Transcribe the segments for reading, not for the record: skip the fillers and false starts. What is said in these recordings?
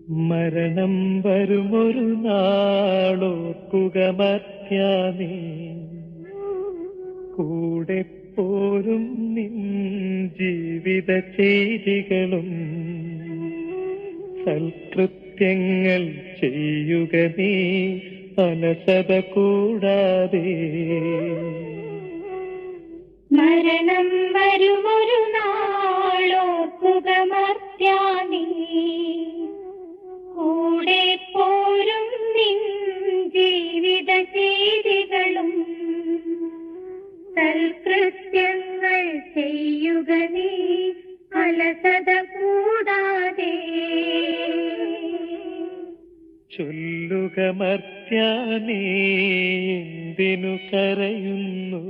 മരണം വരുമൊരു നാളോർക്കുക മർത്യാനീ, കൂടെ പോരും നിൻ ജീവിത ചെയ്തികളും സൽകൃത്യങ്ങൾ ചെയ്യുക നീ അലസത കൂടാതെ. മരണം വരുമൊരു നാളോർക്കുക മർത്യാനീ, കൂടെ പോരും നിൻ ജീവിത ചെയ്തികളും സൽകൃത്യങ്ങൾ ചെയ്യുക നീ അലസത കൂടാതെ. ചൊല്ലുക മർത്യാനീ, എന്തിനു കരയുന്നു?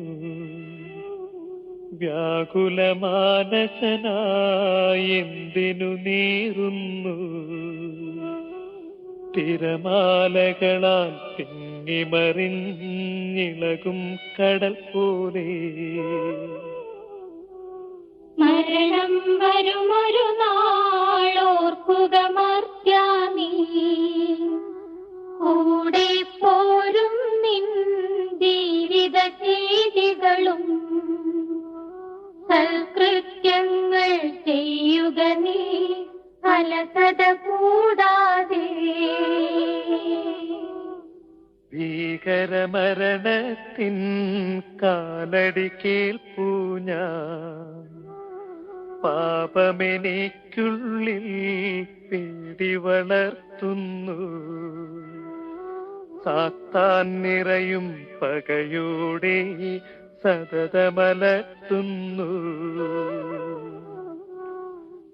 വ്യാകുലമാനസനായി എന്തിനു നീറുന്നു? തിരമാലകളാൽ തിങ്ങിമറിഞ്ഞിളകും കടൽ പോലെ. മരണം വരുമൊരു നാളോർക്കുക മർത്യാനീ, കൂടെ പോരും നിൻ ജീവിത ചെയ്തികളും സൽകൃത്യങ്ങൾ ചെയ്യുക നീ അലസത കൂടാതെ. ഭീകരമരണത്തിൻ കാലടി കേൾപ്പൂ ഞാൻ, പാപമെനിക്കുള്ളിൽ പേടി വളർത്തുന്നു. സാത്താൻ നിറയും പകയോടെ സതതമലർത്തുന്നു.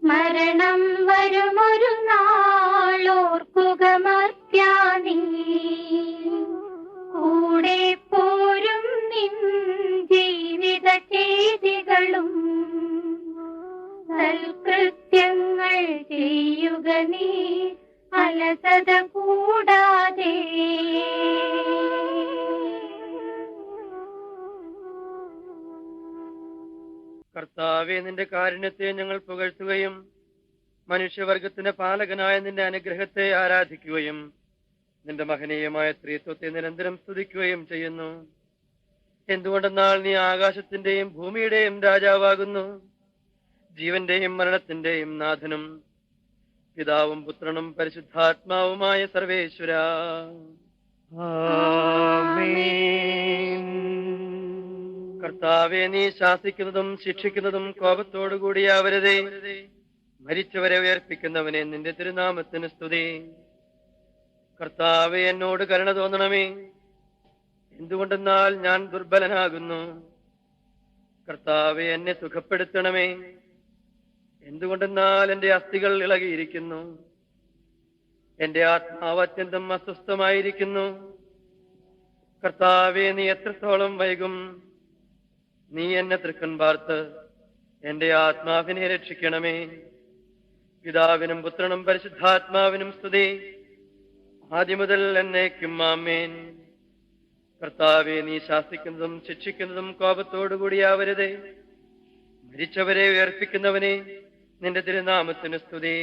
മരണം വരുമൊരു നാളോർക്കുക മർത്യാനീ, കൂടെ പോരും നിൻ ജീവിത ചെയ്തികളും സൽകൃത്യങ്ങൾ ചെയ്യുക നീ അലസത കൂടാതെ. കർത്താവേ, നിന്റെ കാരുണ്യത്തെ ഞങ്ങൾ പുകഴ്ത്തുകയും മനുഷ്യവർഗത്തിന്റെ പാലകനായ നിന്റെ അനുഗ്രഹത്തെ ആരാധിക്കുകയും നിന്റെ മഹനീയമായ സ്ത്രീത്വത്തെ നിരന്തരം സ്തുതിക്കുകയും ചെയ്യുന്നു. എന്തുകൊണ്ടെന്നാൽ നീ ആകാശത്തിന്റെയും ഭൂമിയുടെയും രാജാവാകുന്നു, ജീവന്റെയും മരണത്തിന്റെയും നാഥനും പിതാവും പുത്രനും പരിശുദ്ധാത്മാവുമായ സർവേശ്വര. കർത്താവെ, നീ ശാസിക്കുന്നതും ശിക്ഷിക്കുന്നതും കോപത്തോടുകൂടിയാവരുതേ. മരിച്ചവരെ ഉയർപ്പിക്കുന്നവനെ, നിന്റെ തിരുനാമത്തിന് സ്തുതി. കർത്താവെ, എന്നോട് കരുണ തോന്നണമേ, എന്തുകൊണ്ടെന്നാൽ ഞാൻ ദുർബലനാകുന്നു. കർത്താവെ, എന്നെ സുഖപ്പെടുത്തണമേ, എന്തുകൊണ്ടെന്നാൽ എന്റെ അസ്ഥികൾ ഇളകിയിരിക്കുന്നു. എന്റെ ആത്മാവ് അത്യന്തം അസ്വസ്ഥമായിരിക്കുന്നു. കർത്താവെ, നീ എത്രത്തോളം വൈകും? നീ എന്നെ തൃക്കൺ പാർത്ത് എന്റെ ആത്മാവിനെ രക്ഷിക്കണമേ. പിതാവിനും പുത്രനും പരിശുദ്ധാത്മാവിനും സ്തുതി, ആദ്യം മുതൽ എന്നേക്കും ആമേൻ. കർത്താവെ, നീ ശാസിക്കുന്നതും ശിക്ഷിക്കുന്നതും കോപത്തോടുകൂടിയാവരുതേ. മരിച്ചവരെ ഉയർപ്പിക്കുന്നവനെ, നിന്റെ തിരുനാമത്തിന് സ്തുതി.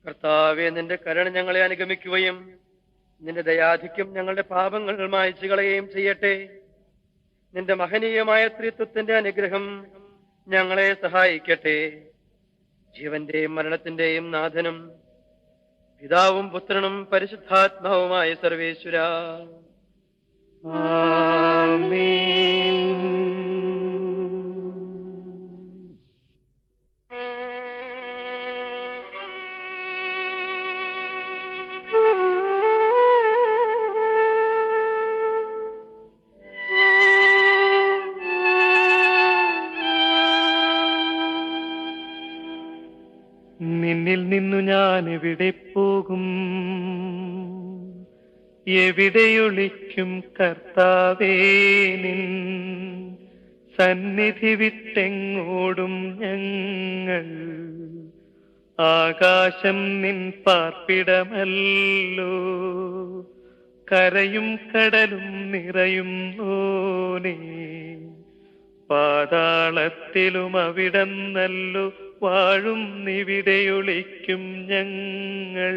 കർത്താവെ, നിന്റെ കരുണ ഞങ്ങളെ അനുഗമിക്കുകയും നിന്റെ ദയാധിക്യം ഞങ്ങളുടെ പാപങ്ങൾ മായ്ച്ചു കളയുകയും ചെയ്യട്ടെ. നിന്റെ മഹനീയമായ സ്ത്രീത്വത്തിന്റെ അനുഗ്രഹം ഞങ്ങളെ സഹായിക്കട്ടെ. ജീവന്റെയും മരണത്തിന്റെയും നാഥനും പിതാവും പുത്രനും പരിശുദ്ധാത്മാവുമായ സർവേശ്വര. നിന്നിൽ നിന്നു ഞാൻ എവിടെ പോകും? എവിടെയൊളിക്കും കർത്താവേ? നിൻ സന്നിധി വിട്ടെങ്ങോടും ഞങ്ങൾ. ആകാശം നിൻ പാർപ്പിടമല്ലോ, കരയും കടലും നിറയുന്നോനേ. പാതാളത്തിലും അവിടന്നല്ലോ വാഴും നിവിടെയൊളിക്കും ഞങ്ങൾ.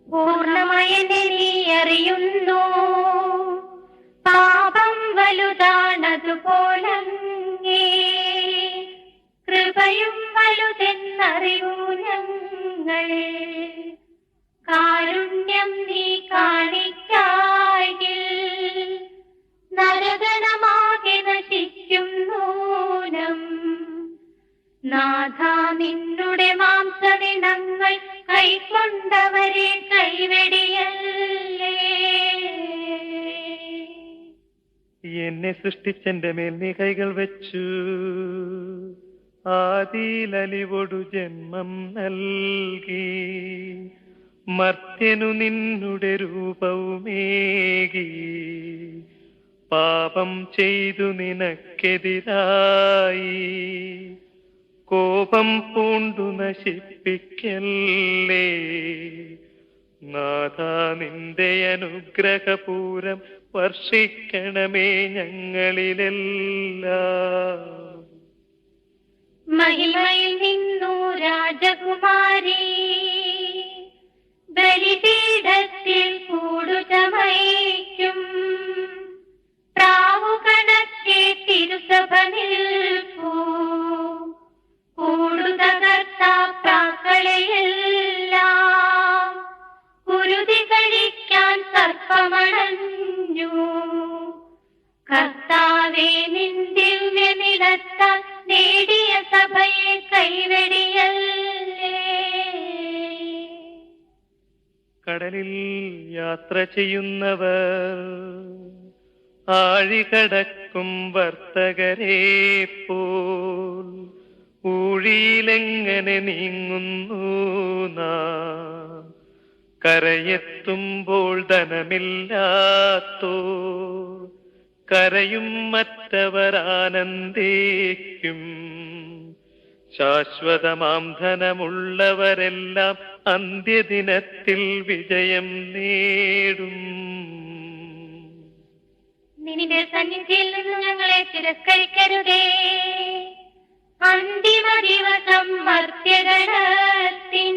പൂർണ്ണമയനെ നീ അറിയുന്നു, പാപം വലുതാണതുപോലങ്ങേ കൃപയും വലുതെന്നറിയൂ ഞങ്ങൾ. കാരുണ്യം നീ കാണിക്കായിൽ നരകണമാകെ നശിക്കും നൂനം. നാഥ നിന്നുടെ മാംസദിനങ്ങൾ കൈക്കൊണ്ടവരെ കൈവെടിയല്ലേ. എന്നെ സൃഷ്ടിച്ചെന്റെ മേൽ നീ കൈകൾ വെച്ചു, ആദിയിലലിവൊടു ജന്മം നൽകി. മർത്യനു നിന്നുടെ രൂപവുമേകി, പാപം ചെയ്തു നിനക്കെതിരായി. കോപം പൂണ്ടു നശിപ്പിക്കല്ലേ നാഥ, നിന്റെ അനുഗ്രഹപൂരം വർഷിക്കണമേ ഞങ്ങളിലെല്ലാം. മഹിമയിൽ നിന്നു രാജകുമാരി ബലിപീഠത്തിൽ കൂടുചമയ്ക്കും. പ്രാവുകണക്കെ തിരുസഭ നിൽപ്പൂ, കൂടുതകർത്താക്കളെയെല്ലാം കുരുതി കഴിക്കാൻ സർപ്പമണഞ്ഞു. കർത്താവേ നിൻ ദിവ്യനിടത്താൽ നേടിയ സഭയെ കൈവെടിയല്ലേ. കടലിൽ യാത്ര ചെയ്യുന്നവർ ആഴികടക്കും വർത്തകരെ പോൽ ഊഴിയിലെങ്ങനെ നീങ്ങുന്നു നാം. കരയെത്തുമ്പോൾ ധനമില്ലാത്തോ കരയും മറ്റവർ ആനന്ദിക്കും. ശാശ്വതമാം ധനമുള്ളവരെല്ലാം അന്ത്യദിനത്തിൽ വിജയം നേടും. നിന്റെ സന്നിധിയിൽ നിന്ന് ഞങ്ങളെ തിരസ്കരിക്കരുതേ. അന്തിമ ദിവസം മർത്യഗണത്തിൻ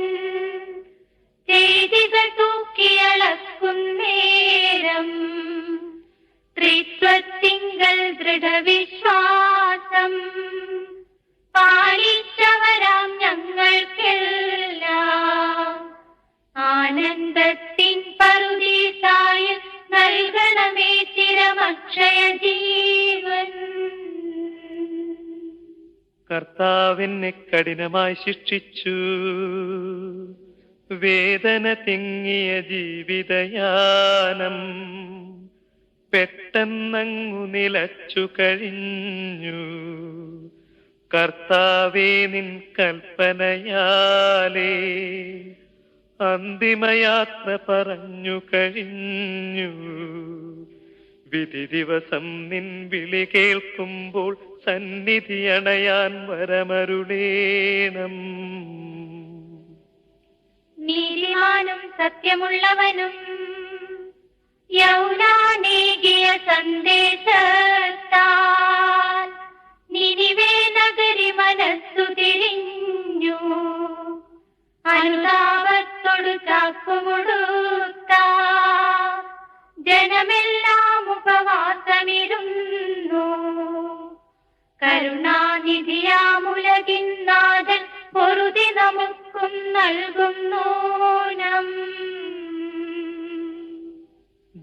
ചെയ്തികൾ തൂക്കിയളക്കുന്നേരം ത്രിത്വത്തിങ്കൽ ദൃഢവിശ്വാസം പാലിച്ചവരാം ഞങ്ങൾക്കെല്ലാം ആനന്ദത്തിൻ പറുദീസായിൽ നൽകണമേ ചിരമക്ഷയ ജീവൻ. കർത്താവിനെ കഠിനമായി ശിക്ഷിച്ചു, വേദന തിങ്ങിയ ജീവിതയാനം പെട്ടെന്നങ്ങു നിലച്ചു കഴിഞ്ഞു. കർത്താവേ നിൻ കൽപ്പനയാലേ അന്തിമയാത്ര പറഞ്ഞു കഴിഞ്ഞു. വിധി ദിവസം നിൻ വിളി കേൾക്കുമ്പോൾ സന്നിധി അണയാൻ വരമരുളേണം. നീതിമാനും സത്യമുള്ളവനും യൗനാനേകിയ സന്ദേശത്താൽ നിനിവേ നഗരി മനസ്സു തിരിഞ്ഞു. അനുതാപത്തോടു ചാക്കുമുടുത്ത ജനമെല്ലാം ഉപവാസമിരുന്നു. കരുണാനിധിയാമുലകിൻ നാഥൻ പൊറുതി നമുക്കും നൽകുന്നോനം.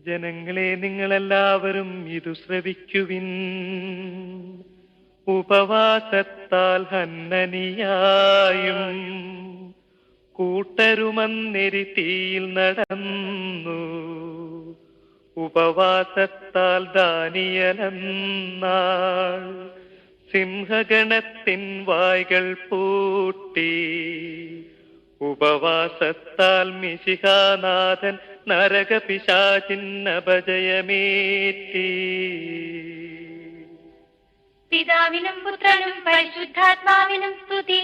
ജനങ്ങളെ നിങ്ങളെല്ലാവരും ഇതു ശ്രവിക്കുവിൻ. ഉപവാസത്താൽ ഹന്നനിയായും കൂട്ടരുമന്നെരി തീയിൽ നടന്നു. ഉപവാസത്താൽ ദാനിയേലെന്നാൾ സിംഹഗണത്തിൻ വായ്കൾ പൂട്ടി. ഉപവാസത്താൽ മിശിഹാനാഥൻ നരകപിശാചിൻ അപജയമേറ്റി. പിതാവിനും പുത്രനും പരിശുദ്ധാത്മാവിനും സ്തുതി.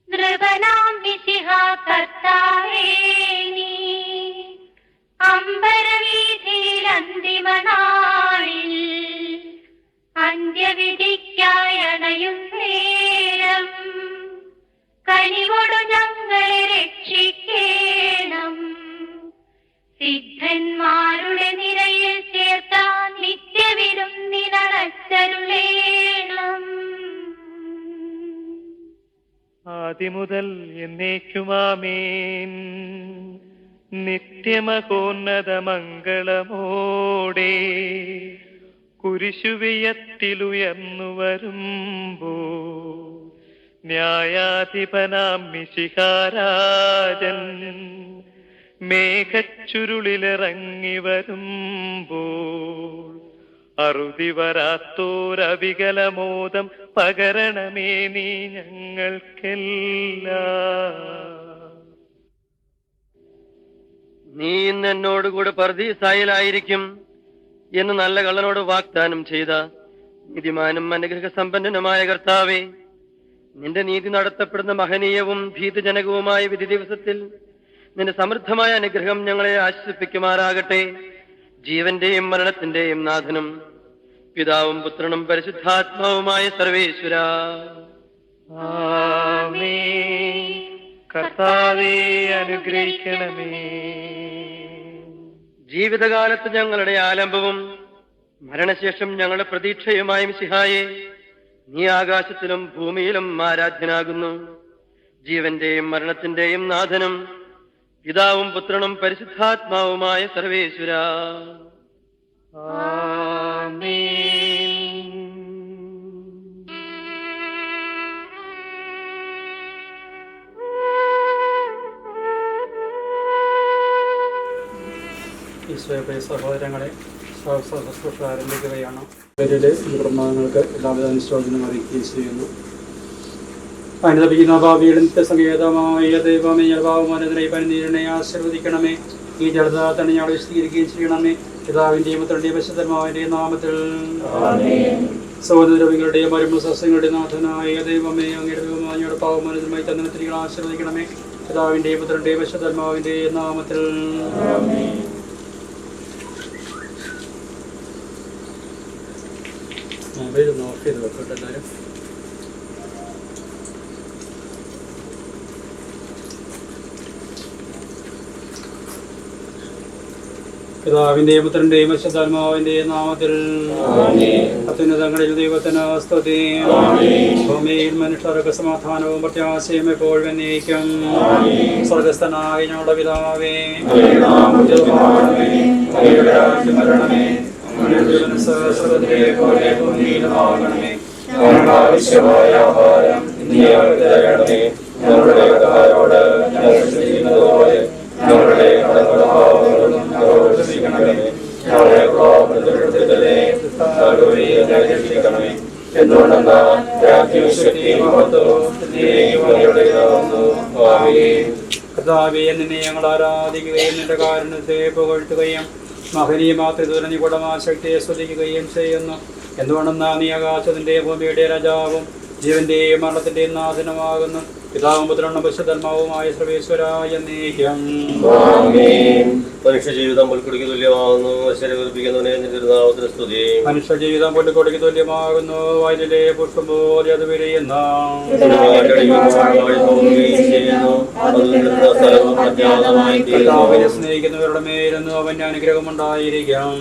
നൃപനാം മിശിഹാ കർത്താവേ നീ അമ്പരവീഥിയിൽ അന്തിമനാളിൽ അന്ത്യവിധിക്കായി കരളണയും നേരം കനിവോടു ഞങ്ങളെ രക്ഷിക്കേണം. സിദ്ധന്മാരുടെ നിരയിൽ ചേർത്ത നിത്യവിരുന്നിനടച്ചരുളേണം. ആദിമുതൽ എന്നേക്കുമാമേൻ. നിത്യമകോന്നത മംഗളമോടെ കുരിശുവിയത്തിലുയർന്നു വരുമ്പോ ന്യായാധിപനാം മിശിഹാരാജൻ മേഘച്ചുരുളിലിറങ്ങി വരുമ്പോൾ അറുതി വരാത്തോരവികലമോദം പകരണമേ നീ ഞങ്ങൾക്കെല്ലാം. നീ ഇന്ന് എന്നോടുകൂടെ പർദീസായിലായിരിക്കും എന്ന് നല്ല കള്ളനോട് വാഗ്ദാനം ചെയ്ത നീതിമാനും അനുഗ്രഹ സമ്പന്നനുമായ കർത്താവേ, നിന്റെ നീതി നടത്തപ്പെടുന്ന മഹനീയവും ഭീതജനകവുമായ വിധി ദിവസത്തിൽ നിന്റെ സമൃദ്ധമായ അനുഗ്രഹം ഞങ്ങളെ ആശ്വസിപ്പിക്കുമാറാകട്ടെ. ജീവന്റെയും മരണത്തിന്റെയും നാഥനും പിതാവും പുത്രനും പരിശുദ്ധാത്മാവുമായ സർവേശ്വര. ആമേൻ. കർത്താവേ അനുഗ്രഹിക്കണമേ. ജീവിതകാലത്ത് ഞങ്ങളുടെ ആലംബവും മരണശേഷം ഞങ്ങളുടെ പ്രതീക്ഷയുമായ മിശിഹായെ, നീ ആകാശത്തിലും ഭൂമിയിലും ആരാധ്യനാകുന്നു. ജീവന്റെയും മരണത്തിന്റെയും നാഥനും പിതാവും പുത്രനും പരിശുദ്ധാത്മാവുമായ സർവേശ്വര. ആമേൻ. ഈശോയുടെ സഹോദരങ്ങളെ, ശുശ്രൂഷ ആരംഭിക്കുകയാണ്. പേരിൽ ഈ പ്രമാണങ്ങൾക്ക് എല്ലാവിധ അനുശോചനം അറിയിക്കുകയും ചെയ്യുന്നു. അനുദപിക്കുന്ന ഭാവിയുടെ നിത്യസങ്കേതമായ ദൈവമേ, ഭാവമാനതിനായി പനിനീരിനെ ആശീർവദിക്കണമേ. ഈ ജലത തന്നെ ഞങ്ങൾ വിശദീകരിക്കുകയും ചെയ്യണമേ. പിതാവിന്റെയും പുത്രന്റെയും പരിശുദ്ധാത്മാവിന്റെയും നാമത്തിൽ. സഹോദരങ്ങളുടെയും മരുമ സസ്യങ്ങളുടെയും നാഥനായ ദൈവമേ, അങ്ങയുടെ പാവമാനതിനായി തന്നെ തിരികെ ആശീർവദിക്കണമേ. പിതാവിന്റെയും പുത്രന്റെയും പരിശുദ്ധാത്മാവിന്റെയും നാമത്തിൽ. മൊബൈൽ ഓഫ് ചെയ്ത് വെക്കട്ടെ എല്ലാവരും. പിതാവിന്റെയും പുത്രന്റെയും പരിശുദ്ധാത്മാവിന്റെയും നാമത്തിൽ. അത്യുന്നതങ്ങളിൽ ദൈവത്തിന് സ്തുതി. ഭൂമിയിൽ മനുഷ്യർക്ക് സമാധാനവും പ്രത്യാശയും എപ്പോഴും എന്നേക്കും. സ്വർഗസ്ഥനായ ഞങ്ങളുടെ പിതാവേ, ആവശ്യമായ ആഹാരം ഞങ്ങളുടെ കടക്കാരോട് പോലെ ഞങ്ങളുടെ കടങ്ങളും ക്ഷമിക്കണമേ. ഞങ്ങളെ രക്ഷിക്കണമേ. എന്തുകൊണ്ടെന്നാൽ രാജ്യവും ശക്തിയും മഹത്വവും കർത്താവേ, നിന്നെ ഞങ്ങൾ ആരാധിക്കുകയും നിന്റെ കാരുണ്യത്തെ പുകഴ്ത്തുകയും മഹനീയമാതൃ നിഗൂഢമാശക്തിയെ സ്തുതിക്കുകയും ചെയ്യുന്നു. എന്തുകൊണ്ടെന്നാൽ നീ ആകാശത്തിന്റെ ഭൂമിയുടെ രാജാവും ജീവന്റെയും മരണത്തിന്റെയും നാഥനുമാകുന്നു. പിതാവും പുത്രനും പരിശുദ്ധാത്മാവുമായ സർവേശ്വരായ എന്നേക്കും. മനുഷ്യ ജീവിതം പുൽക്കൊടിക്ക് തുല്യമാകുന്നു. ശരീരപ്പിക്കുന്നവനെ തിരുനാമത്തിന് സ്തുതി. മനുഷ്യ ജീവിതം പുൽക്കൊടിക്ക് തുല്യമാകുന്നു. വയലിലെ പുഷ്പം പോലെ അത് വിരിയുന്ന സ്നേഹിക്കുന്നവരുടെ മേലെന്ന് അവന്റെ അനുഗ്രഹം ഉണ്ടായിരിക്കാം.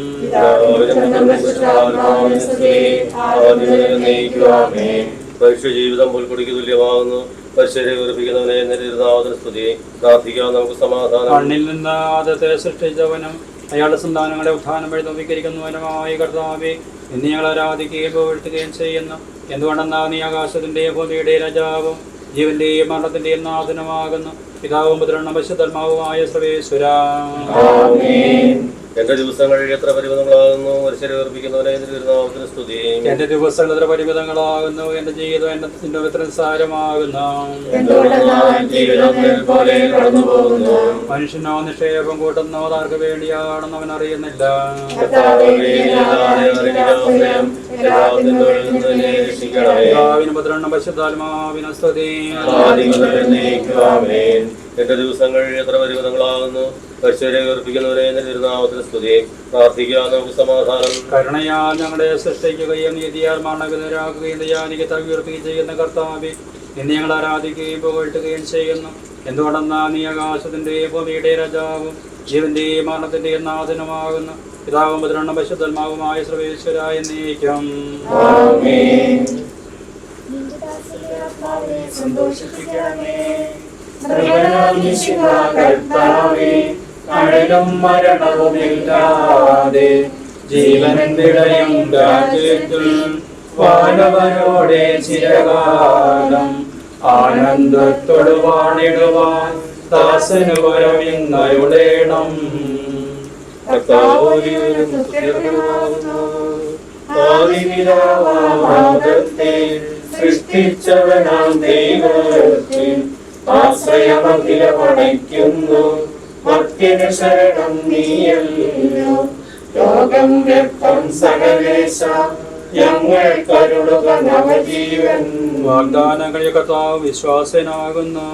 മനുഷ്യ ജീവിതം പുൽക്കൊടിക്ക് തുല്യമാകുന്നു. പരിശീലിപ്പിക്കുന്നവനെ തിരുനാമത്തിന് സ്തുതി. പ്രാർത്ഥിക്കാൻ നമുക്ക് സമാധാനം. മണ്ണിൽ നിന്ന് ആദത്തെ സൃഷ്ടിച്ചവനും അയാളുടെ സന്താനങ്ങളെ ഉത്ഥാനം വഴി നവീകരിക്കുന്നവനുമായ കർത്താവേ, ഇന്ന് ഞങ്ങൾ ആരാധിക്കുകയും പുകഴ്ത്തുകയും ചെയ്യുന്നു. എന്തുകൊണ്ടെന്നാൽ നീ ആകാശത്തിന്റെ ഭൂമിയുടെ രാജാവും ജീവന്റെയും മരണത്തിന്റെയും നാഥനുമാകുന്നു. പിതാവും പുത്രനും പരിശുദ്ധാത്മാവുമായ സർവേശ്വരാ. എന്റെ ദിവസങ്ങൾ എത്ര പരിമിതങ്ങളാകുന്നു. പരിശീലിപ്പിക്കുന്നവനെ തിരുനാമത്തിന് സ്തുതി. എന്റെ ദിവസങ്ങൾ എത്ര പരിമിതങ്ങളാകുന്നു. എന്റെ ജീവിതം എന്റെ എത്ര നിസ്സാരമാകുന്നു. മനുഷ്യനോ നിക്ഷേപം കൂട്ടുന്നോ ആർക്ക് വേണ്ടിയാണെന്ന് അവൻ അറിയുന്നില്ല. പിതാവിനും പുത്രനും പരിശുദ്ധാത്മാവിനും സ്തുതി. എന്റെ ദിവസങ്ങൾ എത്ര പരിമിതങ്ങളാകുന്നു. മരിച്ചവരെ ഉയർപ്പിക്കുന്നവരെ എന്ന തിരുനാമത്തിന് സ്തുതി. പ്രാർത്ഥിക്കാം, നമുക്ക് സമാധാനം. കരുണയാൽ ഞങ്ങളെ സൃഷ്ടിക്കുകയും നീതിയാൽ മരണവിധരാക്കുകയും ദയാനികത ഉയർത്തുകയും ചെയ്യുന്ന കർത്താവേ, ഇന്ന് ഞങ്ങൾ ആരാധിക്കുകയും പുകഴ്ത്തുകയും ചെയ്യുന്നു. എന്തുകൊണ്ടെന്നാൽ നീ ആകാശത്തിന്റെയും ഭൂമിയുടെ രാജാവും ജീവന്റെയും മരണത്തിന്റെയും നാഥനുമാകുന്നു. പിതാവും പുത്രനും പരിശുദ്ധാത്മാവുമായ സർവേശ്വരായ എന്നേക്കും. അഴലും മരണവുമില്ലാതെ ജീവൻ വിളയും രാജ്യത്തിൽ വാനവരോടെ ചിരകാലം ആനന്ദത്തോട് വാണിടുവാൻ ദാസന് വരമിന്നരുളേണം. സൃഷ്ടിച്ചവനാം ദൈവത്തിൽ ആശ്രയമഖില പടയ്ക്കുന്നു. ഭക്തിന് ശരണം നീയല്ലോ. ലോകം വ്യക്തം സകലേശ ഞങ്ങൾ കരുളുക നവജീവൻ. വാഗ്ദാനങ്ങൾ കർത്താവ് വിശ്വാസനാകുന്നു.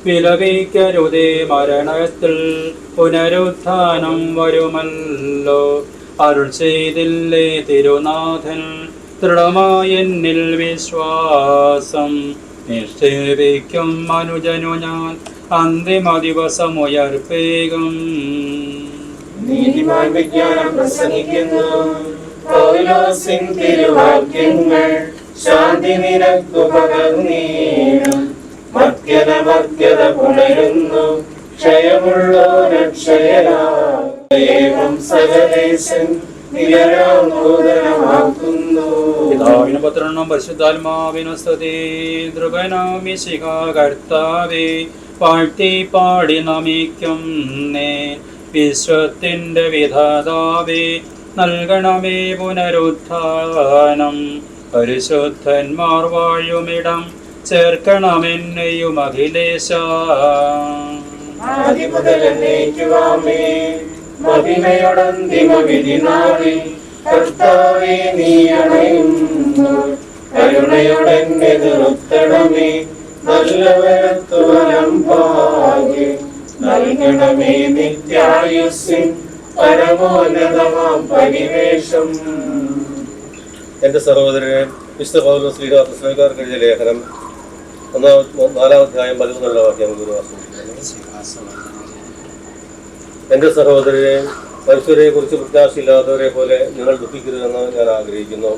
വിലപിക്കരുതേ, മരണത്തിൽ പുനരുത്ഥാനം വരുമല്ലോ. അരുൾ ചെയ്തില്ലേ തിരുനാഥൻ, ദൃഢമായ എന്നിൽ വിശ്വാസം. നിക്ഷേപിക്കും മനുജനു ഞാൻ അന്തിമ ദിവസമുയർപ്പേകും. നീതിമാൻ വിജ്ഞാനം പ്രസംഗിക്കുന്നു. പൗലോസിൻ തിരുവാക്യങ്ങൾ ശാന്തി നിനക്കു പകർന്നീടും. മർത്യത പുണരുന്നു, ക്ഷയമുള്ളോരക്ഷയരാം സകലേശൻ നിരരാമോദനമാക്കുന്നു. പിതാവിനും പുത്രനും പരിശുദ്ധാത്മാവിനും സ്തുതി. ധ്രുവനാമിശിഹ കർത്താവേ, പാഴ്ത്തി പാടി നമിക്കുന്നേ. വിശ്വത്തിന്റെ വിധാതാവേ, നൽകണമേ പുനരുത്ഥാനം. പരിശുദ്ധന്മാർ വാഴുമിടം ചേർക്കണമെന്നെയും അഖിലേശ. ആദിമുതലേക്കുവാമേ മഹിമയോടന്തിമ വിധി നാളിൽ കർത്താവേ നീ അണയുന്നു. കരുണയോടെന്നെ നിർത്തണമേ, നല്ലവരത്തു വരം ഭാഗ്യം നൽകണമേ. നിത്യായുസ്സിൻ പരമോന്നതമാം പരിവേഷം. എന്റെ സഹോദരനെ, വിശുദ്ധ പൗലോസ് ശ്ലീഹ തെസ്സലോനിക്കർക്ക് എഴുതിയ ലേഖനം 4-ാം അധ്യായം 11 വാക്യം എന്റെ സഹോദരനെ, മനുഷ്യരെ കുറിച്ച് പ്രത്യാശയില്ലാത്തവരെ പോലെ നിങ്ങൾ ദുഃഖിക്കരുതെന്ന് ഞാൻ ആഗ്രഹിക്കുന്നു.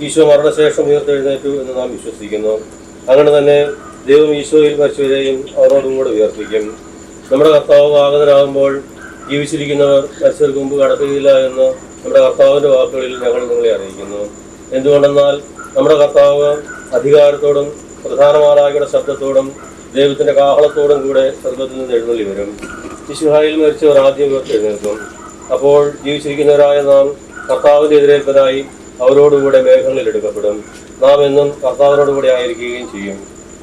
ഈശോ മരണശേഷം ഉയർത്തെഴുന്നേറ്റു എന്ന് നാം വിശ്വസിക്കുന്നു. അങ്ങനെ തന്നെ ദൈവം ഈശോയിൽ മരിച്ചവരെയും അവരോടും കൂടെ ഉയർപ്പിക്കും. നമ്മുടെ കർത്താവ് ആഗതനാകുമ്പോൾ ജീവിച്ചിരിക്കുന്നവർ മരിച്ചവർക്ക് മുമ്പ് കടക്കുകയില്ല എന്ന് നമ്മുടെ കർത്താവിന്റെ വാക്കുകളിൽ ഞങ്ങൾ നിങ്ങളെ അറിയിക്കുന്നു. എന്തുകൊണ്ടെന്നാൽ നമ്മുടെ കർത്താവ് അധികാരത്തോടും പ്രധാനമാലായുടെ ശബ്ദത്തോടും ദൈവത്തിന്റെ കാഹളത്തോടും കൂടെ സ്വർഗ്ഗത്തിൽ നിന്ന് എഴുന്നള്ളി വരും. മിശിഹായിൽ മരിച്ചവർ ആദ്യം ഉയർത്തെഴുന്നേൽക്കും. അപ്പോൾ ജീവിച്ചിരിക്കുന്നവരായ നാം കർത്താവിന്റെ എതിരേൽപ്പനായി അവരോടുകൂടെ മേഘങ്ങളിൽ എടുക്കപ്പെടും. നാം എന്നും കർത്താവിനോടുകൂടെ ആയിരിക്കുകയും ചെയ്യും.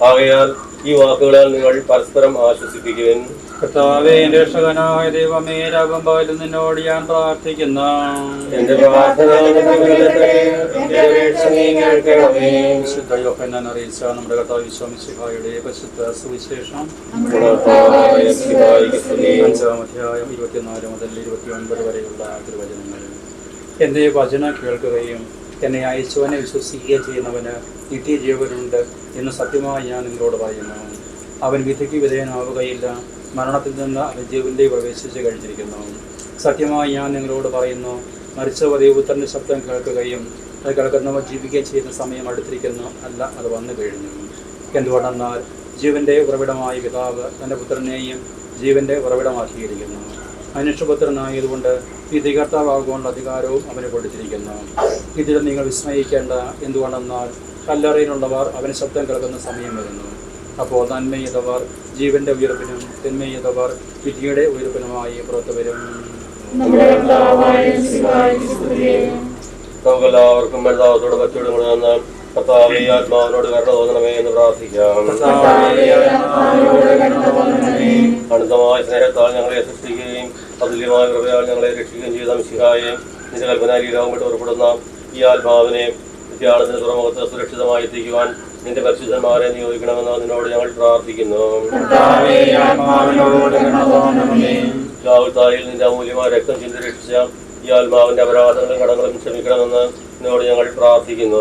ആകയാൽ ഈ വാക്കുകളാൽ നിങ്ങൾ പരസ്പരം ആശ്വസിപ്പിക്കുവിൻ. കർത്താവേ, രക്ഷകനായ ദൈവമേ, രാഗംപാലിൽ നിന്നോട് ഞാൻ പ്രാർത്ഥിക്കുന്നു. എന്റെ പ്രാർത്ഥന വിശുദ്ധ യോഹന്നാൻ അറിയിച്ച നമ്മുടെ കർത്താവ് ഈശോ മിശിഹായുടെ പരിശുദ്ധ സുവിശേഷം 5-ാം അധ്യായം 24 മുതൽ 29 വരെയുള്ള തിരുവചനങ്ങൾ. എന്റെ വചനം കേൾക്കുകയും എന്നെ അയച്ചവനെ വിശ്വസിക്കുകയും ചെയ്യുന്നവന് നിത്യജീവനുണ്ട് എന്ന് സത്യമായി ഞാൻ നിങ്ങളോട് പറയുന്നു. അവൻ വിധിക്ക് വിധേയനാവുകയില്ല, മരണത്തിൽ നിന്ന് അവൻ ജീവനിൽ പ്രവേശിച്ച് കഴിഞ്ഞിരിക്കുന്നു. സത്യമായി ഞാൻ നിങ്ങളോട് പറയുന്നു, മരിച്ചവർ ദൈവപുത്രന്റെ ശബ്ദം കേൾക്കുകയും അത് കേൾക്കുന്നവർ ജീവിക്കുകയും ചെയ്യുന്ന സമയം അടുത്തിരിക്കുന്നു, അല്ല അത് വന്നു കഴിഞ്ഞു. എന്തുകൊണ്ടെന്നാൽ ജീവന്റെ ഉറവിടമായ പിതാവ് തൻ്റെ പുത്രനെയും ജീവന്റെ ഉറവിടമാക്കിയിരിക്കുന്നു. മനുഷ്യപുത്രനായതുകൊണ്ട് വിധികർത്താവാകുവാനുള്ള അധികാരവും അവന് കൊടുത്തിരിക്കുന്നു. ഇതിൽ നിങ്ങൾ വിസ്മയിക്കേണ്ട. എന്തുകൊണ്ടെന്നാൽ കല്ലറയിലുള്ളവർ അവന് ശബ്ദം കേൾക്കുന്ന സമയം വരുന്നു. അപ്പോൾ നന്മ ചെയ്തവർ ജീവന്റെ ഉയർപ്പിനും തിന്മ ചെയ്തവർ വിധിയുടെ ഉയർപ്പിനുമായി പുറത്തു വരും. നമുക്കെല്ലാവർക്കും എഴുതാവത്തോടെ പറ്റോടും കൂടെ വന്നാൽ കർത്താവേ, ആത്മാവിനോട് കരുണ തോന്നണമേ എന്ന് പ്രാർത്ഥിക്കാം. അനന്തമായ സ്നേഹത്താൽ ഞങ്ങളെ സൃഷ്ടിക്കുകയും അതുല്യമായ കൃപയാൽ ഞങ്ങളെ രക്ഷിക്കുകയും ചെയ്ത മിശിഹായെ, നിന്റെ കൽപ്പനാരീരാവും വിട്ട് പുറപ്പെടുന്ന ഈ ആത്മാവിനെ നിത്യാളത്തിന്റെ തുറമുഖത്ത് സുരക്ഷിതമായി എത്തിക്കുവാൻ നിന്റെ പരിശുദ്ധന്മാരെ നിയോഗിക്കണമെന്ന് നിന്നോട് ഞങ്ങൾ പ്രാർത്ഥിക്കുന്നു. ഗാവുതായിൽ നിന്റെ അമൂല്യമായ രക്തം ചിന്തി രക്ഷിച്ച ഈ ആത്മാവിന്റെ അപരാധങ്ങളും കടങ്ങളും ക്ഷമിക്കണമെന്ന് എന്നോട് ഞങ്ങൾ പ്രാർത്ഥിക്കുന്നു.